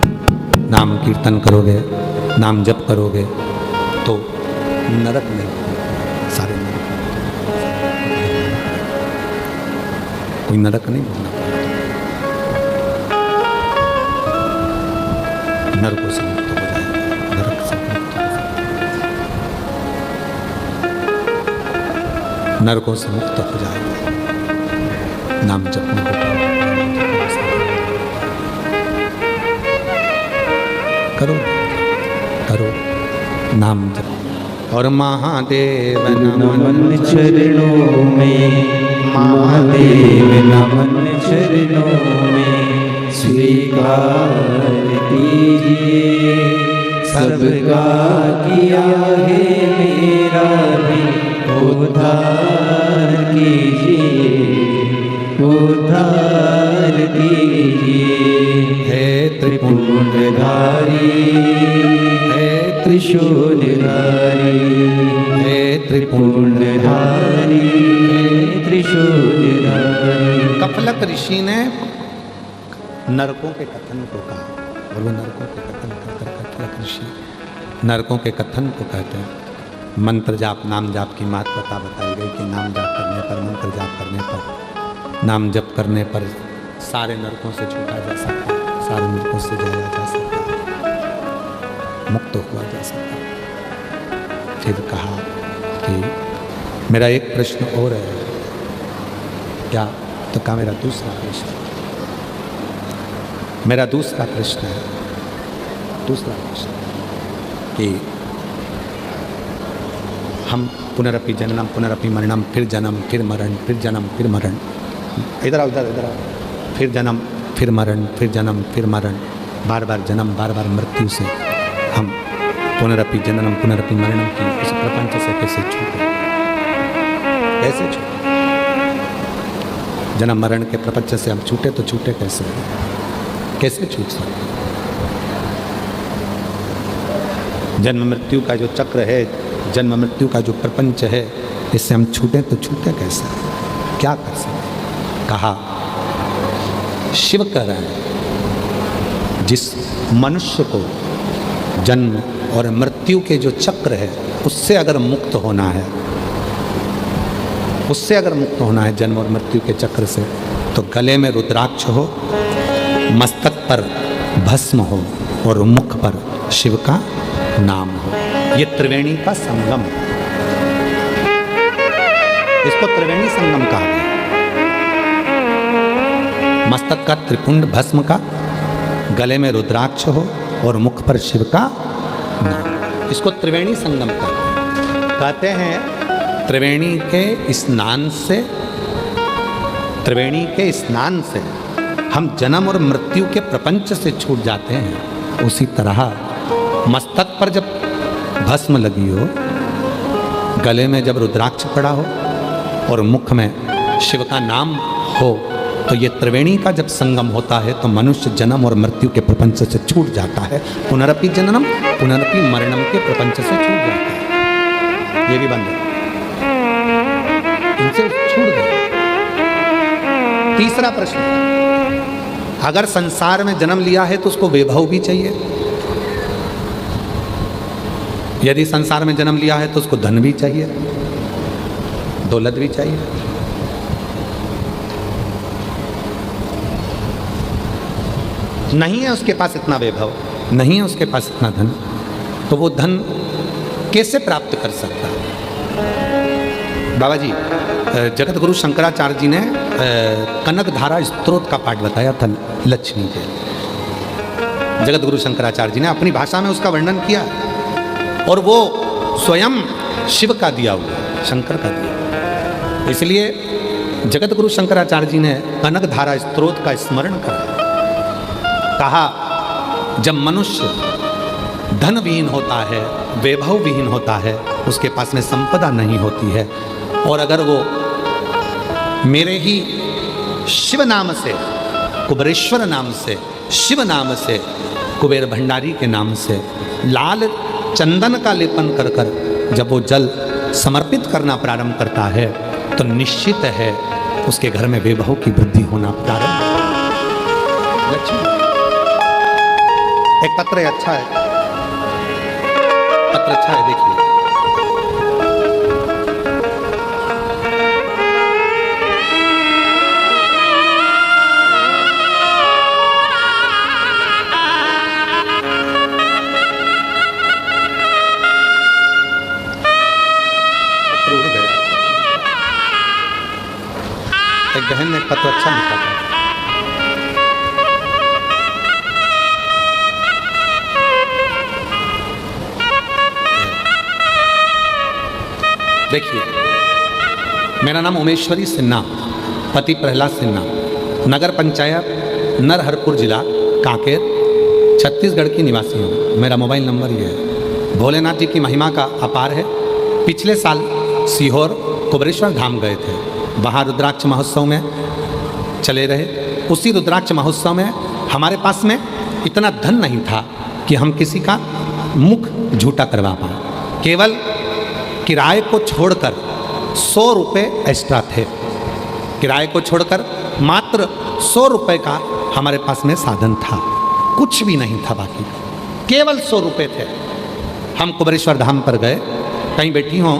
नाम कीर्तन करोगे, नाम जप करोगे तो नरक नहीं, सारे नरक, कोई नरक नहीं भोगना पड़ेगा, नरकों से मुक्त हो जाएगा, नरक से मुक्त हो जाएगा, नरकों से मुक्त हो जाएगा। नाम जपने को करो, करो नाम जप। और महादेव नमन चरणों में, महादेव नमन चरणों में, स्वीकार कीजिए सबका किया है मेरा भी उद्धार कीजिए, उद्धार कीजिए। है त्रिपुंडधारी, है त्रिशूलधारी, है त्रिपुंडधारी, है त्रिशूलधारी। कपलक ऋषि ने नरकों के कथन को कहा, और वो नरकों के कथन कर कर ऋषि नरकों के कथन को कहते हैं। मंत्र जाप नाम जाप की महत्वता बताई गई कि नाम जाप करने पर, मंत्र जाप करने पर, नाम जप करने पर सारे नरकों से छूटा जा सकता है, सारे नरकों से जाया जा सकता है, मुक्त हुआ जा सकता है। फिर कहा कि मेरा एक प्रश्न और है। क्या? तो कहा मेरा दूसरा प्रश्न, मेरा दूसरा प्रश्न है, दूसरा प्रश्न कि हम पुनरपि जननम पुनरपि मरणम, फिर जन्म फिर मरण, फिर जन्म फिर मरण, इधर आओ इधर आओ, फिर जन्म फिर मरण, फिर जन्म फिर मरण, बार बार जन्म बार बार मृत्यु से हम पुनरपि जननम पुनरपि मरणम की इस प्रपंच से कैसे छूटे? कैसे छूटे? जन्म मरण के प्रपंच से हम छूटे तो छूटे कैसे? कैसे छूट सकते? जन्म मृत्यु का जो चक्र है, जन्म मृत्यु का जो प्रपंच है, इससे हम छूटे तो छूटे कैसे? क्या कर सकते? कहा शिव कह रहे हैं जिस मनुष्य को जन्म और मृत्यु के जो चक्र है उससे अगर मुक्त होना है, उससे अगर मुक्त होना है जन्म और मृत्यु के चक्र से, तो गले में रुद्राक्ष हो, मस्तक पर भस्म हो और मुख पर शिव का नाम हो। ये त्रिवेणी का संगम, इसको त्रिवेणी संगम कहा गया। मस्तक का त्रिपुंड भस्म का, गले में रुद्राक्ष हो और मुख पर शिव का नाम, इसको त्रिवेणी संगम कहते हैं। त्रिवेणी के स्नान से, त्रिवेणी के स्नान से हम जन्म और मृत्यु के प्रपंच से छूट जाते हैं। उसी तरह मस्तक पर जब भस्म लगी हो, गले में जब रुद्राक्ष पड़ा हो और मुख में शिव का नाम हो, तो ये त्रिवेणी का जब संगम होता है तो मनुष्य जन्म और मृत्यु के प्रपंच से छूट जाता है। पुनरपि जननम पुनरपि मरणम के प्रपंच से छूट जाता है। ये भी बंद है, इनसे छूट गए। तीसरा प्रश्न, अगर संसार में जन्म लिया है तो उसको वैभव भी चाहिए। यदि संसार में जन्म लिया है तो उसको धन भी चाहिए, दौलत भी चाहिए। नहीं है उसके पास इतना वैभव, नहीं है उसके पास इतना धन, तो वो धन कैसे प्राप्त कर सकता है? बाबा जी, जगत गुरु शंकराचार्य जी ने कनक धारा स्तोत्र का पाठ बताया था लक्ष्मी के। जगत गुरु शंकराचार्य जी ने अपनी भाषा में उसका वर्णन किया और वो स्वयं शिव का दिया हुआ, शंकर का दिया। इसलिए जगत गुरु शंकराचार्य जी ने कनक धारा स्तोत्र का स्मरण करा। कहा जब मनुष्य धन विहीन होता है, वैभव विहीन होता है, उसके पास में संपदा नहीं होती है, और अगर वो मेरे ही शिव नाम से, कुबेरेश्वर नाम से, शिव नाम से, कुबेर भंडारी के नाम से लाल चंदन का लेपन कर कर जब वो जल समर्पित करना प्रारंभ करता है, तो निश्चित है उसके घर में वैभव की वृद्धि होना प्रारंभ। एक पत्र है, अच्छा है, पत्र अच्छा है, देखिए। एक बहन ने एक पत्र अच्छा लिखा था। देखिए, मेरा नाम उमेश्वरी सिन्हा, पति प्रहलाद सिन्हा, नगर पंचायत नरहरपुर जिला कांकेर छत्तीसगढ़ की निवासी हूँ। मेरा मोबाइल नंबर ये है। भोलेनाथ जी की महिमा का अपार है। पिछले साल सीहोर कुबेरेश्वर धाम गए थे, वहाँ रुद्राक्ष महोत्सव में चले रहे। उसी रुद्राक्ष महोत्सव में हमारे पास में इतना धन नहीं था कि हम किसी का मुख झूठा करवा पाए। केवल किराए को छोड़कर 100 रुपये एक्स्ट्रा थे। किराए को छोड़कर मात्र 100 रुपये का हमारे पास में साधन था। कुछ भी नहीं था बाकी, केवल 100 रुपये थे। हम कुबरेश्वर धाम पर गए, कहीं बैठी हों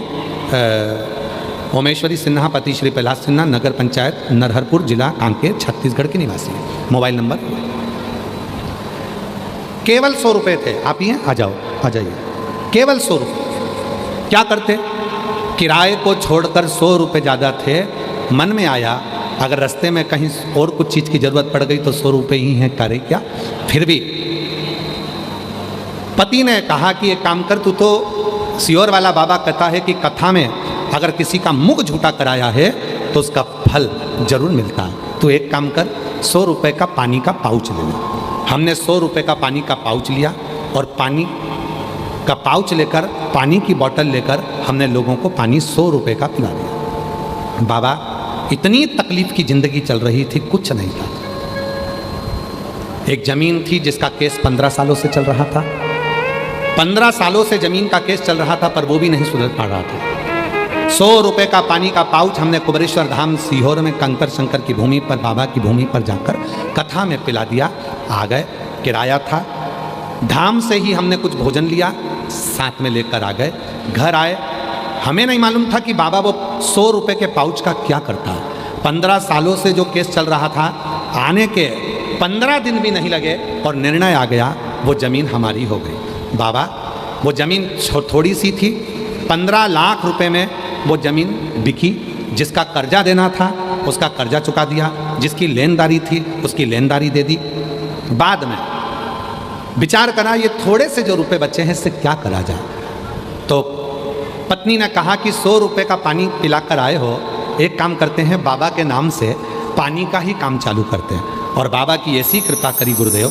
ओमेश्वरी सिन्हा पति श्री प्रहलाद सिन्हा, नगर पंचायत नरहरपुर, जिला कांकेर, छत्तीसगढ़ के निवासी हैं। मोबाइल नंबर केवल 100 रुपये थे। आप ही हैं, आ जाओ, आ जाइए। केवल 100 रुपये। क्या करते? किराए को छोड़कर 100 रुपये ज़्यादा थे। मन में आया अगर रास्ते में कहीं और कुछ चीज़ की ज़रूरत पड़ गई तो 100 रुपये ही हैं, करे क्या। फिर भी पति ने कहा कि एक काम कर, तू तो सियोर वाला बाबा कहता है कि कथा में अगर किसी का मुख झूठा कराया है तो उसका फल जरूर मिलता है। तो एक काम कर, 100 रुपये का पानी का पाउच ले ले। हमने 100 रुपये का पानी का पाउच लिया और पानी का पाउच लेकर, पानी की बोतल लेकर हमने लोगों को पानी 100 रुपये का पिला दिया। बाबा, इतनी तकलीफ की ज़िंदगी चल रही थी, कुछ नहीं था। एक ज़मीन थी जिसका केस 15 सालों से चल रहा था। 15 सालों से ज़मीन का केस चल रहा था, पर वो भी नहीं सुधर पा रहा था। 100 रुपये का पानी का पाउच हमने कुबरेश्वर धाम सीहोर में कंकर शंकर की भूमि पर, बाबा की भूमि पर जाकर कथा में पिला दिया। आ गए, किराया था, धाम से ही हमने कुछ भोजन लिया, साथ में लेकर आ गए। घर आए, हमें नहीं मालूम था कि बाबा वो 100 रुपये के पाउच का क्या करता है। 15 सालों से जो केस चल रहा था, आने के 15 दिन भी नहीं लगे और निर्णय आ गया, वो ज़मीन हमारी हो गई। बाबा, वो ज़मीन थोड़ी सी थी, 15 लाख रुपए में वो ज़मीन बिकी। जिसका कर्जा देना था उसका कर्जा चुका दिया, जिसकी लेनदारी थी उसकी लेनदारी दे दी। बाद में विचार करा, ये थोड़े से जो रुपए बचे हैं इससे क्या करा जाए। तो पत्नी ने कहा कि 100 रुपये का पानी पिलाकर आए हो, एक काम करते हैं, बाबा के नाम से पानी का ही काम चालू करते हैं। और बाबा की ऐसी कृपा करी गुरुदेव,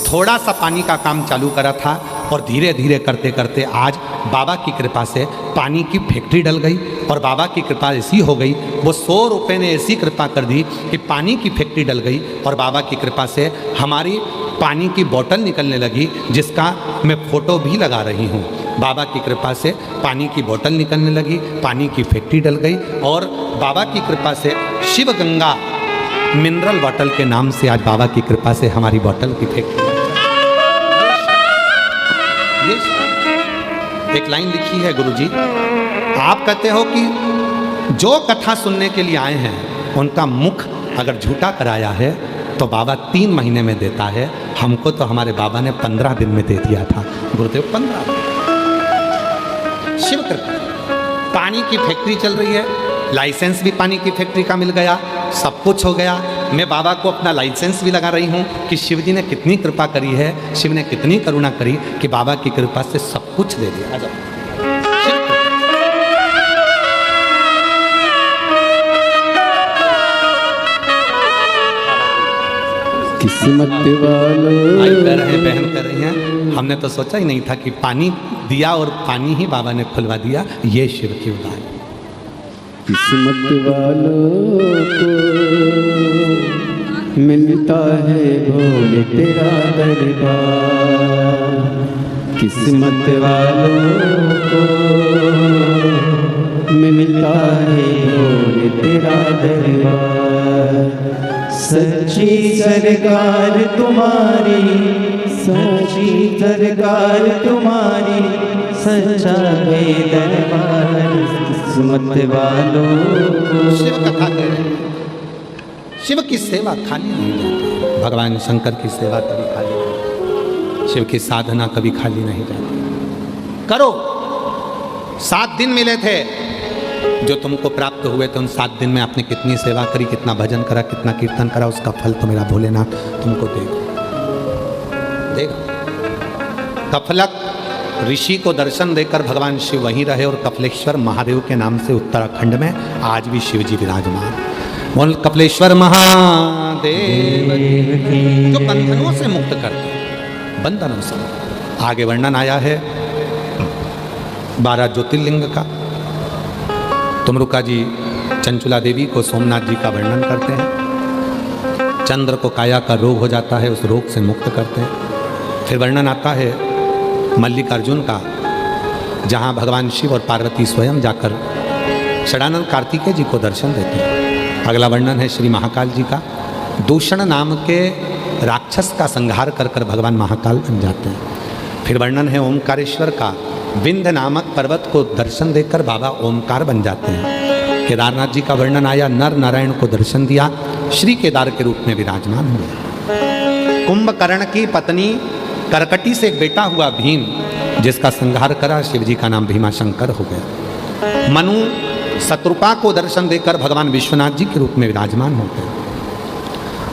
थोड़ा सा पानी का काम चालू करा था और धीरे धीरे करते करते आज बाबा की कृपा से पानी की फैक्ट्री डल गई। और बाबा की कृपा ऐसी हो गई, वो 100 रुपये ने ऐसी कृपा कर दी कि पानी की फैक्ट्री डल गई। और बाबा की कृपा से हमारी पानी की बोतल निकलने लगी, जिसका मैं फ़ोटो भी लगा रही हूँ। बाबा की कृपा से पानी की बोतल निकलने लगी, पानी की फैक्ट्री डल गई। और बाबा की कृपा से शिव गंगा मिनरल बोतल के नाम से आज बाबा की कृपा से हमारी बोतल की फैक्ट्री। एक लाइन लिखी है गुरुजी, आप कहते हो कि जो कथा सुनने के लिए आए हैं उनका मुख अगर झूठा कराया है तो बाबा 3 महीने में देता है। हमको तो हमारे बाबा ने 15 दिन में दे दिया था गुरुदेव, 15 दिन। शिव कृपा, पानी की फैक्ट्री चल रही है, लाइसेंस भी पानी की फैक्ट्री का मिल गया, सब कुछ हो गया। मैं बाबा को अपना लाइसेंस भी लगा रही हूँ कि शिव जी ने कितनी कृपा करी है, शिव ने कितनी करुणा करी कि बाबा की कृपा से सब कुछ दे दिया। किस्मत वालों, भाई कह रहे हैं, बहन कर रही हैं, हमने तो सोचा ही नहीं था कि पानी दिया और पानी ही बाबा ने खुलवा दिया। ये शिव की उदाहरण। किस्मत वालों को मिलता है भोले तेरा दरबार। किस्मत वालों को मिलता है भोले तेरा दरबार। सच्ची सरकार तुम्हारी, सच्ची सरकार तुम्हारी, सच्चा है दरबार। किस्मत वालों को। शिव कथा कह रहे हैं, शिव की सेवा खाली नहीं जाती। भगवान शंकर की सेवा कभी खाली नहीं, शिव की साधना कभी खाली नहीं जाती। करो। 7 दिन मिले थे जो तुमको प्राप्त हुए थे, उन 7 दिन में आपने कितनी सेवा करी, कितना भजन करा, कितना कीर्तन करा, उसका फल तो मेरा भोलेनाथ तुमको देगा। कफलक ऋषि को दर्शन देकर भगवान शिव वहीं रहे और कपिलेश्वर महादेव के नाम से उत्तराखंड में आज भी शिव जी विराजमान। बोल कपिलेश्वर महादेव, जो बंधनों से मुक्त करते, बंधनों से। आगे वर्णन आया है 12 ज्योतिर्लिंग का। तुमरुका जी चंचुला देवी को सोमनाथ जी का वर्णन करते हैं। चंद्र को काया का रोग हो जाता है, उस रोग से मुक्त करते हैं। फिर वर्णन आता है मल्लिकार्जुन का, जहाँ भगवान शिव और पार्वती स्वयं जाकर षडानंद कार्तिकेय जी को दर्शन देते हैं। अगला वर्णन है श्री महाकाल जी का। दूषण नाम के राक्षस का संहार कर कर भगवान महाकाल बन जाते हैं। फिर वर्णन है ओमकारेश्वर का, विंध्य नामक पर्वत को दर्शन देकर बाबा ओमकार बन जाते हैं। केदारनाथ जी का वर्णन आया, नर नारायण को दर्शन दिया, श्री केदार के रूप में विराजमान हुए। कुंभकर्ण की पत्नी करकटी से एक बेटा हुआ भीम, जिसका संहार करा, शिव जी का नाम भीमाशंकर हो गया। मनु शत्रुपा को दर्शन देकर भगवान विश्वनाथ जी के रूप में विराजमान हो गए।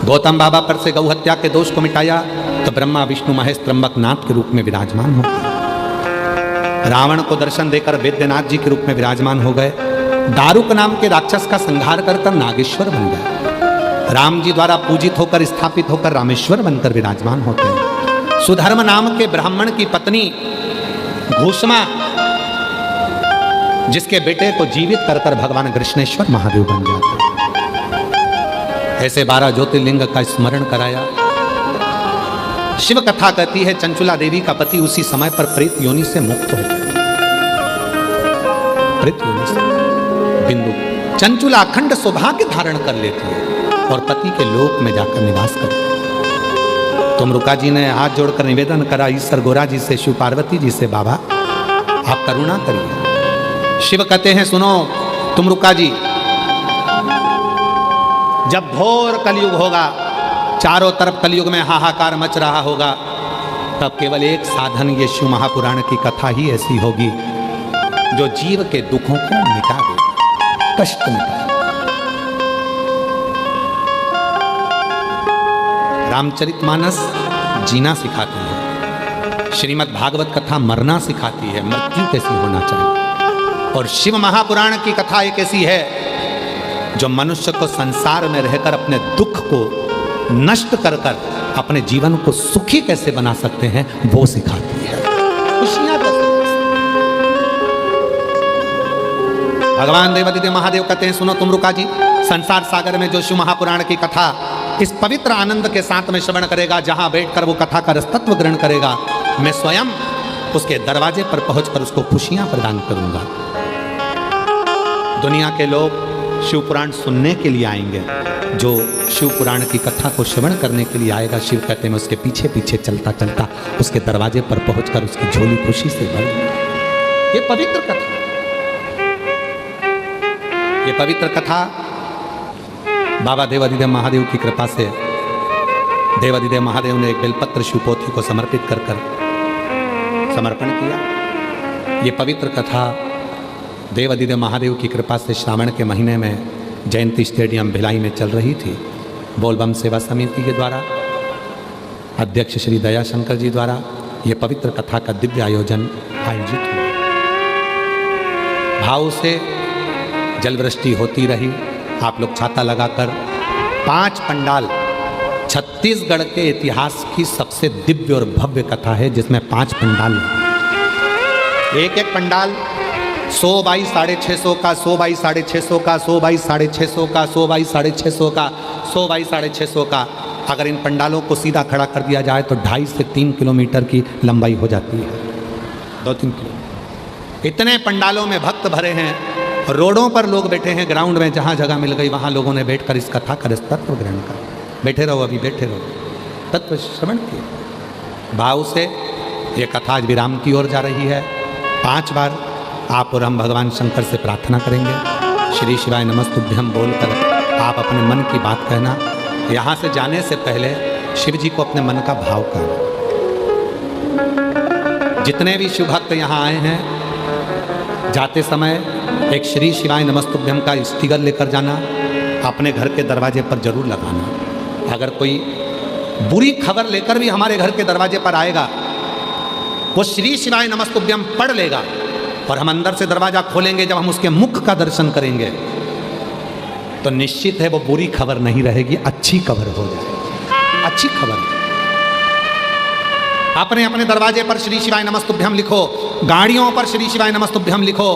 गौतम बाबा पर से गौ हत्या के दोष को मिटाया तो ब्रह्मा विष्णु महेश त्र्यंबक नाथ के रूप में विराजमान हो गए। रावण को दर्शन देकर वैद्यनाथ जी के रूप में विराजमान हो गए। दारुक नाम के राक्षस का संहार कर नागेश्वर बन गए। राम जी द्वारा पूजित होकर स्थापित होकर रामेश्वर बनकर विराजमान होते हैं। सुधर्म नाम के ब्राह्मण की पत्नी घूष्मा, जिसके बेटे को जीवित कर कर भगवान कृष्णेश्वर महादेव बन जाते हैं। ऐसे 12 ज्योतिर्लिंग का स्मरण कराया। शिव कथा कहती है चंचुला देवी का पति उसी समय पर प्रेत योनि से मुक्त हो गया। प्रेत योनि से बिंदु चंचुला अखंड सौभाग्य धारण कर लेती है और पति के लोक में जाकर निवास करती है। तुमरुका जी ने हाथ जोड़कर निवेदन करा ईश्वर गोरा जी से, शिव पार्वती जी से, बाबा आप करुणा करिए। शिव कहते हैं सुनो तुमरुका जी, जब घोर कलयुग होगा, चारों तरफ कलयुग में हाहाकार मच रहा होगा, तब केवल एक साधन ये शिव महापुराण की कथा ही ऐसी होगी जो जीव के दुखों को मिटा दे, कष्ट मिटा। रामचरितमानस जीना सिखाती है, श्रीमद् भागवत कथा मरना सिखाती है, मृत्यु कैसी होना चाहिए। और शिव महापुराण की कथा एक ऐसी है जो मनुष्य को संसार में रहकर अपने दुख को नष्ट कर कर अपने जीवन को सुखी कैसे बना सकते हैं वो सिखाती है। खुशियां भगवान देवादिदेव महादेव कहते हैं सुनो तुमरुका जी, संसार सागर में जो शिव महापुराण की कथा इस पवित्र आनंद के साथ में श्रवण करेगा, जहां बैठकर वो कथा का रसतत्व ग्रहण करेगा, मैं स्वयं उसके दरवाजे पर पहुंचकर उसको खुशियां प्रदान करूंगा। दुनिया के लोग शिव पुराण सुनने के लिए आएंगे, जो शिव पुराण की कथा को श्रवण करने के लिए आएगा, शिव कहते हैं मैं उसके पीछे पीछे चलता चलता उसके दरवाजे पर पहुंचकर उसकी झोली खुशी से भर दूंगा। ये पवित्र कथा, ये पवित्र कथा बाबा देवादिदेव महादेव की कृपा से देवादिदेव महादेव ने एक बेलपत्र शिवपोथी को समर्पित कर समर्पण किया। ये पवित्र कथा देवादिदेव महादेव की कृपा से श्रावण के महीने में जयंती स्टेडियम भिलाई में चल रही थी। बोलबम सेवा समिति के द्वारा अध्यक्ष श्री दयाशंकर जी द्वारा ये पवित्र कथा का दिव्य आयोजन आयोजित हुआ। भाव से जलवृष्टि होती रही। आप लोग छाता लगाकर 5 पंडाल, छत्तीसगढ़ के इतिहास की सबसे दिव्य और भव्य कथा है जिसमें 5 पंडाल, एक एक पंडाल 100 बाई 650 का, 100 बाई 650 का, 100 बाई 650 का, 100 बाई 650 का, 100 बाई 650 का। अगर इन पंडालों को सीधा खड़ा कर दिया जाए तो 2.5 से 3 किलोमीटर की लंबाई हो जाती है, 2-3 किलोमीटर। इतने पंडालों में भक्त भरे हैं, रोडों पर लोग बैठे हैं, ग्राउंड में जहाँ जगह मिल गई वहाँ लोगों ने बैठकर इस कथा का तत्व ग्रहण कर। बैठे रहो, अभी बैठे रहो, तत्व श्रवण किए भाव से। ये कथा आज विराम की ओर जा रही है। 5 बार आप और हम भगवान शंकर से प्रार्थना करेंगे, श्री शिवाय नमस्तुभ्यम बोलकर आप अपने मन की बात कहना। यहाँ से जाने से पहले शिव जी को अपने मन का भाव कहना। जितने भी शिव भक्त यहाँ आए हैं, जाते समय एक श्री शिवाय नमस्तुभ्यम का स्टिकर लेकर जाना, अपने घर के दरवाजे पर जरूर लगाना। अगर कोई बुरी खबर लेकर भी हमारे घर के दरवाजे पर आएगा, वो श्री शिवाय नमस्तुभ्यम पढ़ लेगा और हम अंदर से दरवाजा खोलेंगे, जब हम उसके मुख का दर्शन करेंगे तो निश्चित है वो बुरी खबर नहीं रहेगी, अच्छी खबर हो जाएगी, अच्छी खबर। आपने अपने दरवाजे पर श्री शिवाय नमस्तुभ्यम लिखो, गाड़ियों पर श्री शिवाय नमस्तुभ्यम लिखो,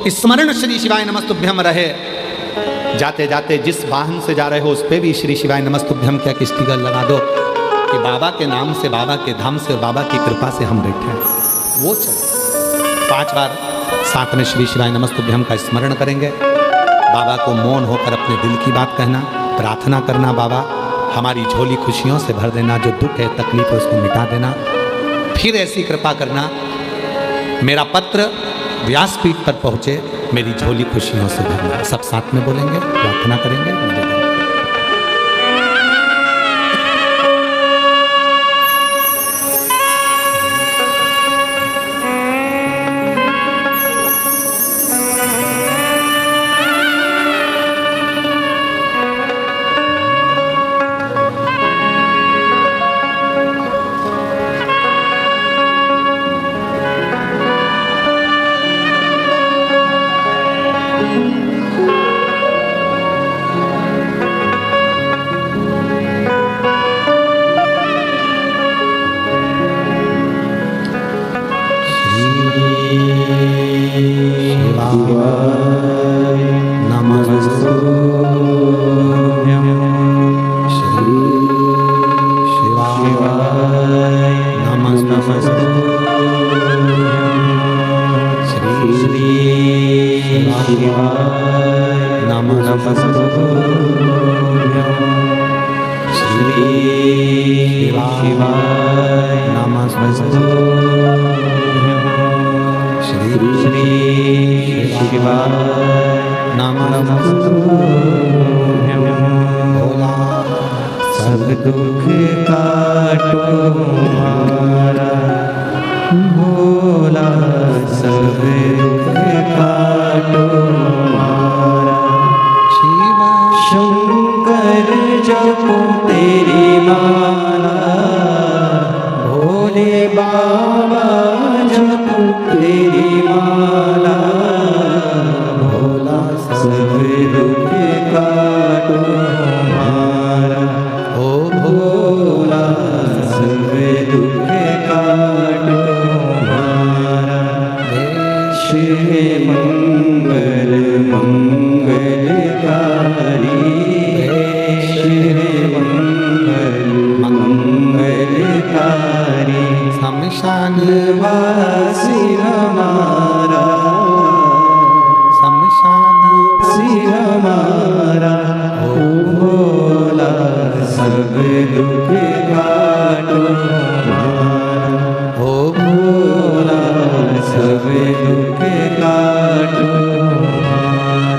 स्मरण श्री शिवाय नमस्तुभ्यम रहे। जाते जाते जिस वाहन से जा रहे हो उस पर भी श्री शिवाय नमस्तुभ्यम का एक स्टिकर लगा दो कि बाबा के नाम से, बाबा के धाम से और बाबा की कृपा से हम बैठे हैं। वो चलो 5 बार साथ में श्री शिवाय नमस्तुभ्यम का स्मरण करेंगे। बाबा को मौन होकर अपने दिल की बात कहना, प्रार्थना करना, बाबा हमारी झोली खुशियों से भर देना, जो दुख है तकलीफ है उसको मिटा देना। फिर ऐसी कृपा करना मेरा पत्र व्यासपीठ पर पहुँचे, मेरी झोली खुशियों से भरना। सब साथ में बोलेंगे, प्रार्थना करेंगे। सब दुख काटो हमारा भोला, सब दुख काटो हमारा। शंकर जपो तेरी माला, भोले बाबा जपो तेरी माला, भोला सब दुख काटो हमारा। ओ भोला सब दुख काटो हमारा। शिव मंगल मंगलकारी, शिव मंगल मंगलकारी। शमशान वासी हमारा, शमशान सी हमारा। ओ भोला सब दुख काटो हमारा, ओ भोला सब दुख काटो हमारा।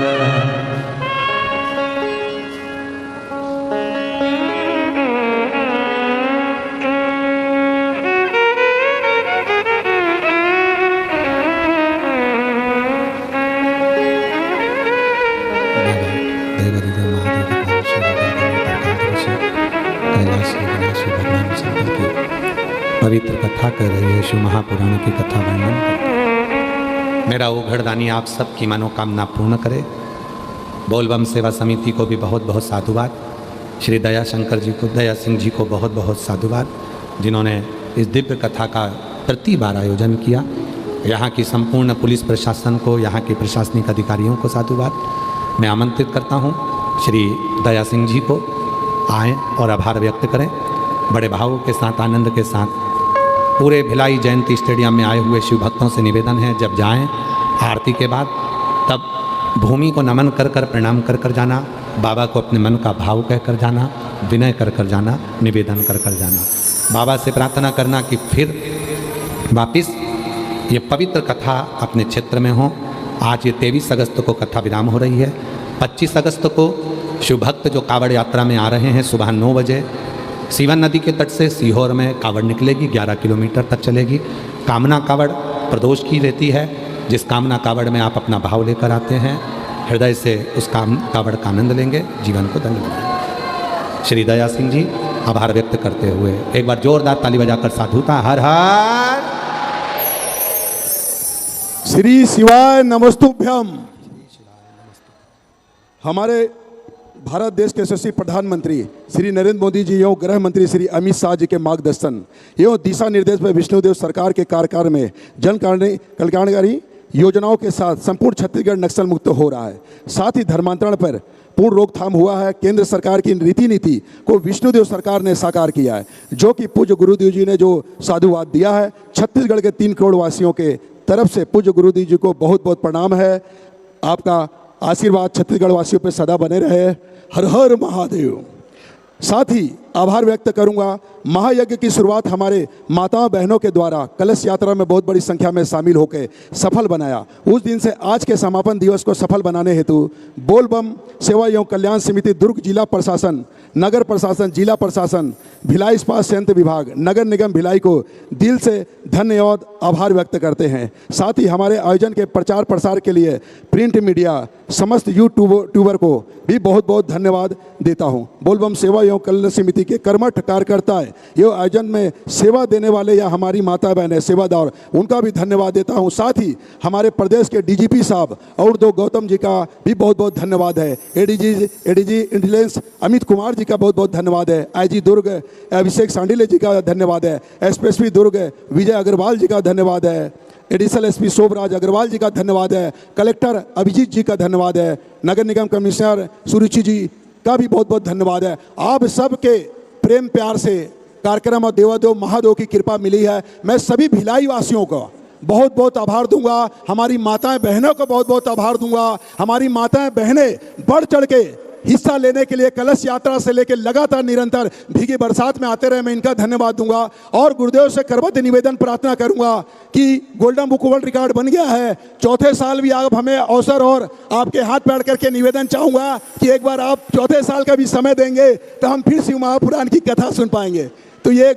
पवित्र कथा कर रही है, शिव महापुराण की कथा वर्णन कर। मेरा वो घरदानी आप सबकी मनोकामना पूर्ण करे। बोलबम सेवा समिति को भी बहुत बहुत साधुवाद। श्री दया शंकर जी को, दया सिंह जी को बहुत बहुत साधुवाद, जिन्होंने इस दिव्य कथा का प्रति बार आयोजन किया। यहाँ की संपूर्ण पुलिस प्रशासन को, यहाँ के प्रशासनिक अधिकारियों को साधुवाद। मैं आमंत्रित करता हूँ श्री दया सिंह जी को आएँ और आभार व्यक्त करें। बड़े भावों के साथ, आनंद के साथ पूरे भिलाई जयंती स्टेडियम में आए हुए शिव भक्तों से निवेदन है, जब जाएं आरती के बाद तब भूमि को नमन कर कर, प्रणाम कर कर जाना। बाबा को अपने मन का भाव कह कर जाना, विनय कर कर जाना, निवेदन कर कर जाना। बाबा से प्रार्थना करना कि फिर वापिस ये पवित्र कथा अपने क्षेत्र में हो। आज ये 23 अगस्त को कथा विराम हो रही है। 25 अगस्त को शिव भक्त जो कावड़ यात्रा में आ रहे हैं, सुबह 9 बजे सीवन नदी के तट से सीहोर में कावड़ निकलेगी, 11 किलोमीटर तक चलेगी। कामना कावड़ प्रदोष की रहती है। जिस कामना कावड़ में आप अपना भाव लेकर आते हैं, हृदय से उस कावड़ का आनंद लेंगे, जीवन को धन्य बनाएंगे। श्री दया सिंह जी आभार व्यक्त करते हुए एक बार जोरदार ताली बजाकर साधुता हर हर। श्री शिवाय नमस्तुभ्यम। हमारे भारत देश के यशस्वी प्रधानमंत्री श्री नरेंद्र मोदी जी एवं गृह मंत्री श्री अमित शाह जी के मार्गदर्शन एवं दिशा निर्देश में विष्णुदेव सरकार के कार्यकाल में जन कल्याणकारी योजनाओं के साथ संपूर्ण छत्तीसगढ़ नक्सल मुक्त हो रहा है। साथ ही धर्मांतरण पर पूर्ण रोकथाम हुआ है। केंद्र सरकार की रीति नीति को विष्णुदेव सरकार ने साकार किया है, जो कि पूज्य गुरुदेव जी ने जो साधुवाद दिया है। छत्तीसगढ़ के 3 करोड़ वासियों के तरफ से पूज्य गुरुदेव जी को बहुत बहुत प्रणाम है। आपका आशीर्वाद छत्तीसगढ़ वासियों पर सदा बने रहे। हर हर महादेव। साथ ही आभार व्यक्त करूंगा, महायज्ञ की शुरुआत हमारे माताओं बहनों के द्वारा कलश यात्रा में बहुत बड़ी संख्या में शामिल होकर सफल बनाया। उस दिन से आज के समापन दिवस को सफल बनाने हेतु बोलबम सेवा एवं कल्याण समिति दुर्ग जिला प्रशासन, नगर प्रशासन, जिला प्रशासन, भिलाई इस्पात संयंत्र विभाग, नगर निगम भिलाई को दिल से धन्यवाद आभार व्यक्त करते हैं। साथ ही हमारे आयोजन के प्रचार प्रसार के लिए प्रिंट मीडिया, समस्त यूट्यूबर को भी बहुत बहुत धन्यवाद देता हूं। बोलबम सेवा एवं कल्याण समिति के कर्मठ कार्यकर्ता ये आयोजन में सेवा देने वाले या हमारी माता बहन सेवादार, उनका भी धन्यवाद देता हूं। साथ ही हमारे प्रदेश के डीजीपी साहब और दो गौतम जी का भी बहुत बहुत धन्यवाद है। एडीजी इंटेलिजेंस अमित कुमार जी का बहुत बहुत धन्यवाद है। आईजी दुर्ग अभिषेक सांडिले जी का धन्यवाद है। एसपी दुर्ग विजय अग्रवाल जी का धन्यवाद है। एडिशनल एसपी शोभराज अग्रवाल जी का धन्यवाद है। कलेक्टर अभिजीत जी का धन्यवाद है। नगर निगम कमिश्नर सुरुचि जी का भी बहुत बहुत धन्यवाद है। आप सबके प्रेम प्यार से कार्यक्रम और देवादेव महादेव की कृपा मिली है। मैं सभी भिलाई वासियों को बहुत बहुत आभार दूंगा। हमारी माताएं बहनों को बहुत बहुत आभार दूंगा। हमारी माताएं बहनें बढ़ चढ़ के हिस्सा लेने के लिए कलश यात्रा से लेकर लगातार निरंतर भीगी बरसात में आते रहे, मैं इनका धन्यवाद दूंगा। और गुरुदेव से करबद्ध निवेदन प्रार्थना करूंगा कि गोल्डन बुक वर्ल्ड रिकॉर्ड बन गया है, चौथे साल भी आप हमें अवसर, और आपके हाथ पैर करके निवेदन चाहूंगा कि एक बार आप चौथे साल का भी समय देंगे तो हम फिर शिव महापुराण की कथा सुन पाएंगे। तो ये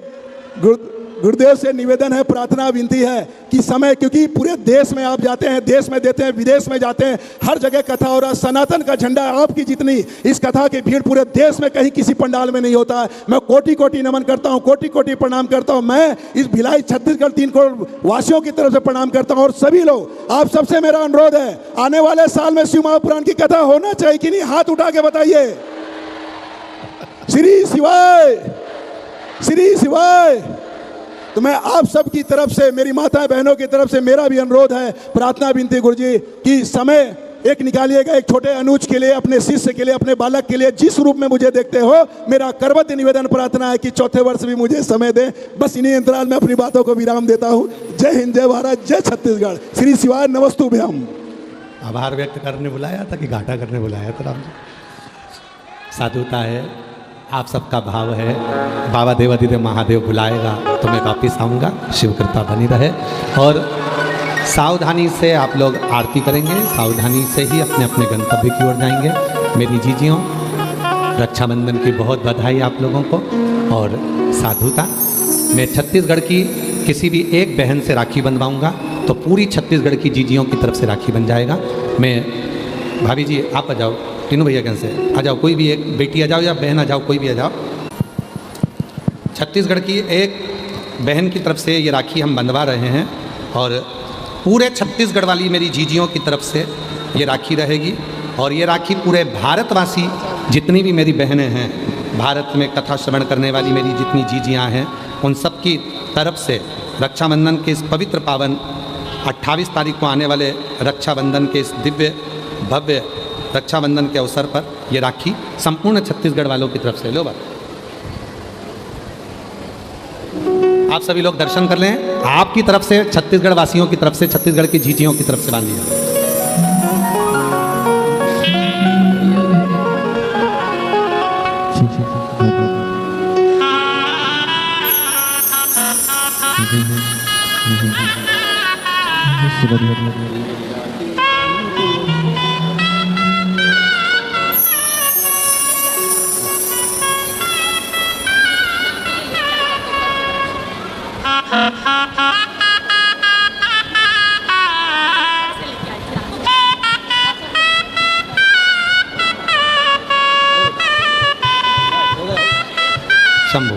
गुरुदेव से निवेदन है, प्रार्थना विनती है कि समय, क्योंकि पूरे देश में आप जाते हैं, देश में देते हैं, विदेश में जाते हैं, हर जगह कथा हो रहा है। सनातन का झंडा आपकी जितनी इस कथा की भीड़ पूरे देश में कहीं किसी पंडाल में नहीं होता है। मैं कोटि कोटि नमन करता हूं, कोटि कोटि प्रणाम करता हूं। मैं इस भिलाई छत्तीसगढ़ 3 करोड़ वासियों की तरफ से प्रणाम करता हूं। और सभी लोग, आप सबसे मेरा अनुरोध है, आने वाले साल में शिव महापुराण की कथा होना चाहिए कि नहीं? हाथ उठा के बताइए। श्री शिवाय, श्री शिवाय। तो मैं आप सब की तरफ से, मेरी माताएं बहनों की तरफ से मेरा भी अनुरोध है, प्रार्थना विनती गुरुजी कि समय एक निकालिएगा एक छोटे अनुज के लिए, अपने शिष्य के लिए, अपने बालक के लिए, जिस रूप में मुझे देखते हो। मेरा करबद्ध निवेदन प्रार्थना है कि चौथे वर्ष भी मुझे समय दें। बस इन्हीं अंतराल में अपनी बातों को विराम देता हूँ। जय हिंद, जय भारत, जय छत्तीसगढ़। श्री शिवाय, नमस्तुभ्यम। आभार व्यक्त करने बुलाया था कि घाटा करने बुलाया था? राम जी, साधुता है, आप सबका भाव है। बाबा देवादिदेव महादेव बुलाएगा तो मैं वापिस आऊँगा। शिव कृपा बनी रहे। और सावधानी से आप लोग आरती करेंगे, सावधानी से ही अपने अपने गंतव्य की ओर जाएंगे। मेरी जीजियों, रक्षाबंधन की बहुत बधाई आप लोगों को। और साधुता, मैं छत्तीसगढ़ की किसी भी एक बहन से राखी बंधवाऊँगा तो पूरी छत्तीसगढ़ की जीजियों की तरफ से राखी बन जाएगा। मैं, भाभी जी आप आ जाओ, तीनों भैया कहीं से आ जाओ, कोई भी एक बेटी आ जाओ या बहन आ जाओ, कोई भी आ जाओ। छत्तीसगढ़ की एक बहन की तरफ से ये राखी हम बंधवा रहे हैं और पूरे छत्तीसगढ़ वाली मेरी जीजियों की तरफ से ये राखी रहेगी। और ये राखी पूरे भारतवासी जितनी भी मेरी बहनें हैं, भारत में कथा श्रवण करने वाली मेरी जितनी जीजियाँ हैं, उन सब की तरफ से रक्षाबंधन के इस पवित्र पावन 28 तारीख को आने वाले रक्षाबंधन के इस दिव्य भव्य रक्षाबंधन के अवसर पर ये राखी संपूर्ण छत्तीसगढ़ वालों की तरफ से। लो बात, आप सभी लोग दर्शन कर लें। आपकी तरफ से, छत्तीसगढ़ वासियों की तरफ से, छत्तीसगढ़ की जीजियों की तरफ से बांध लिया। शंभू।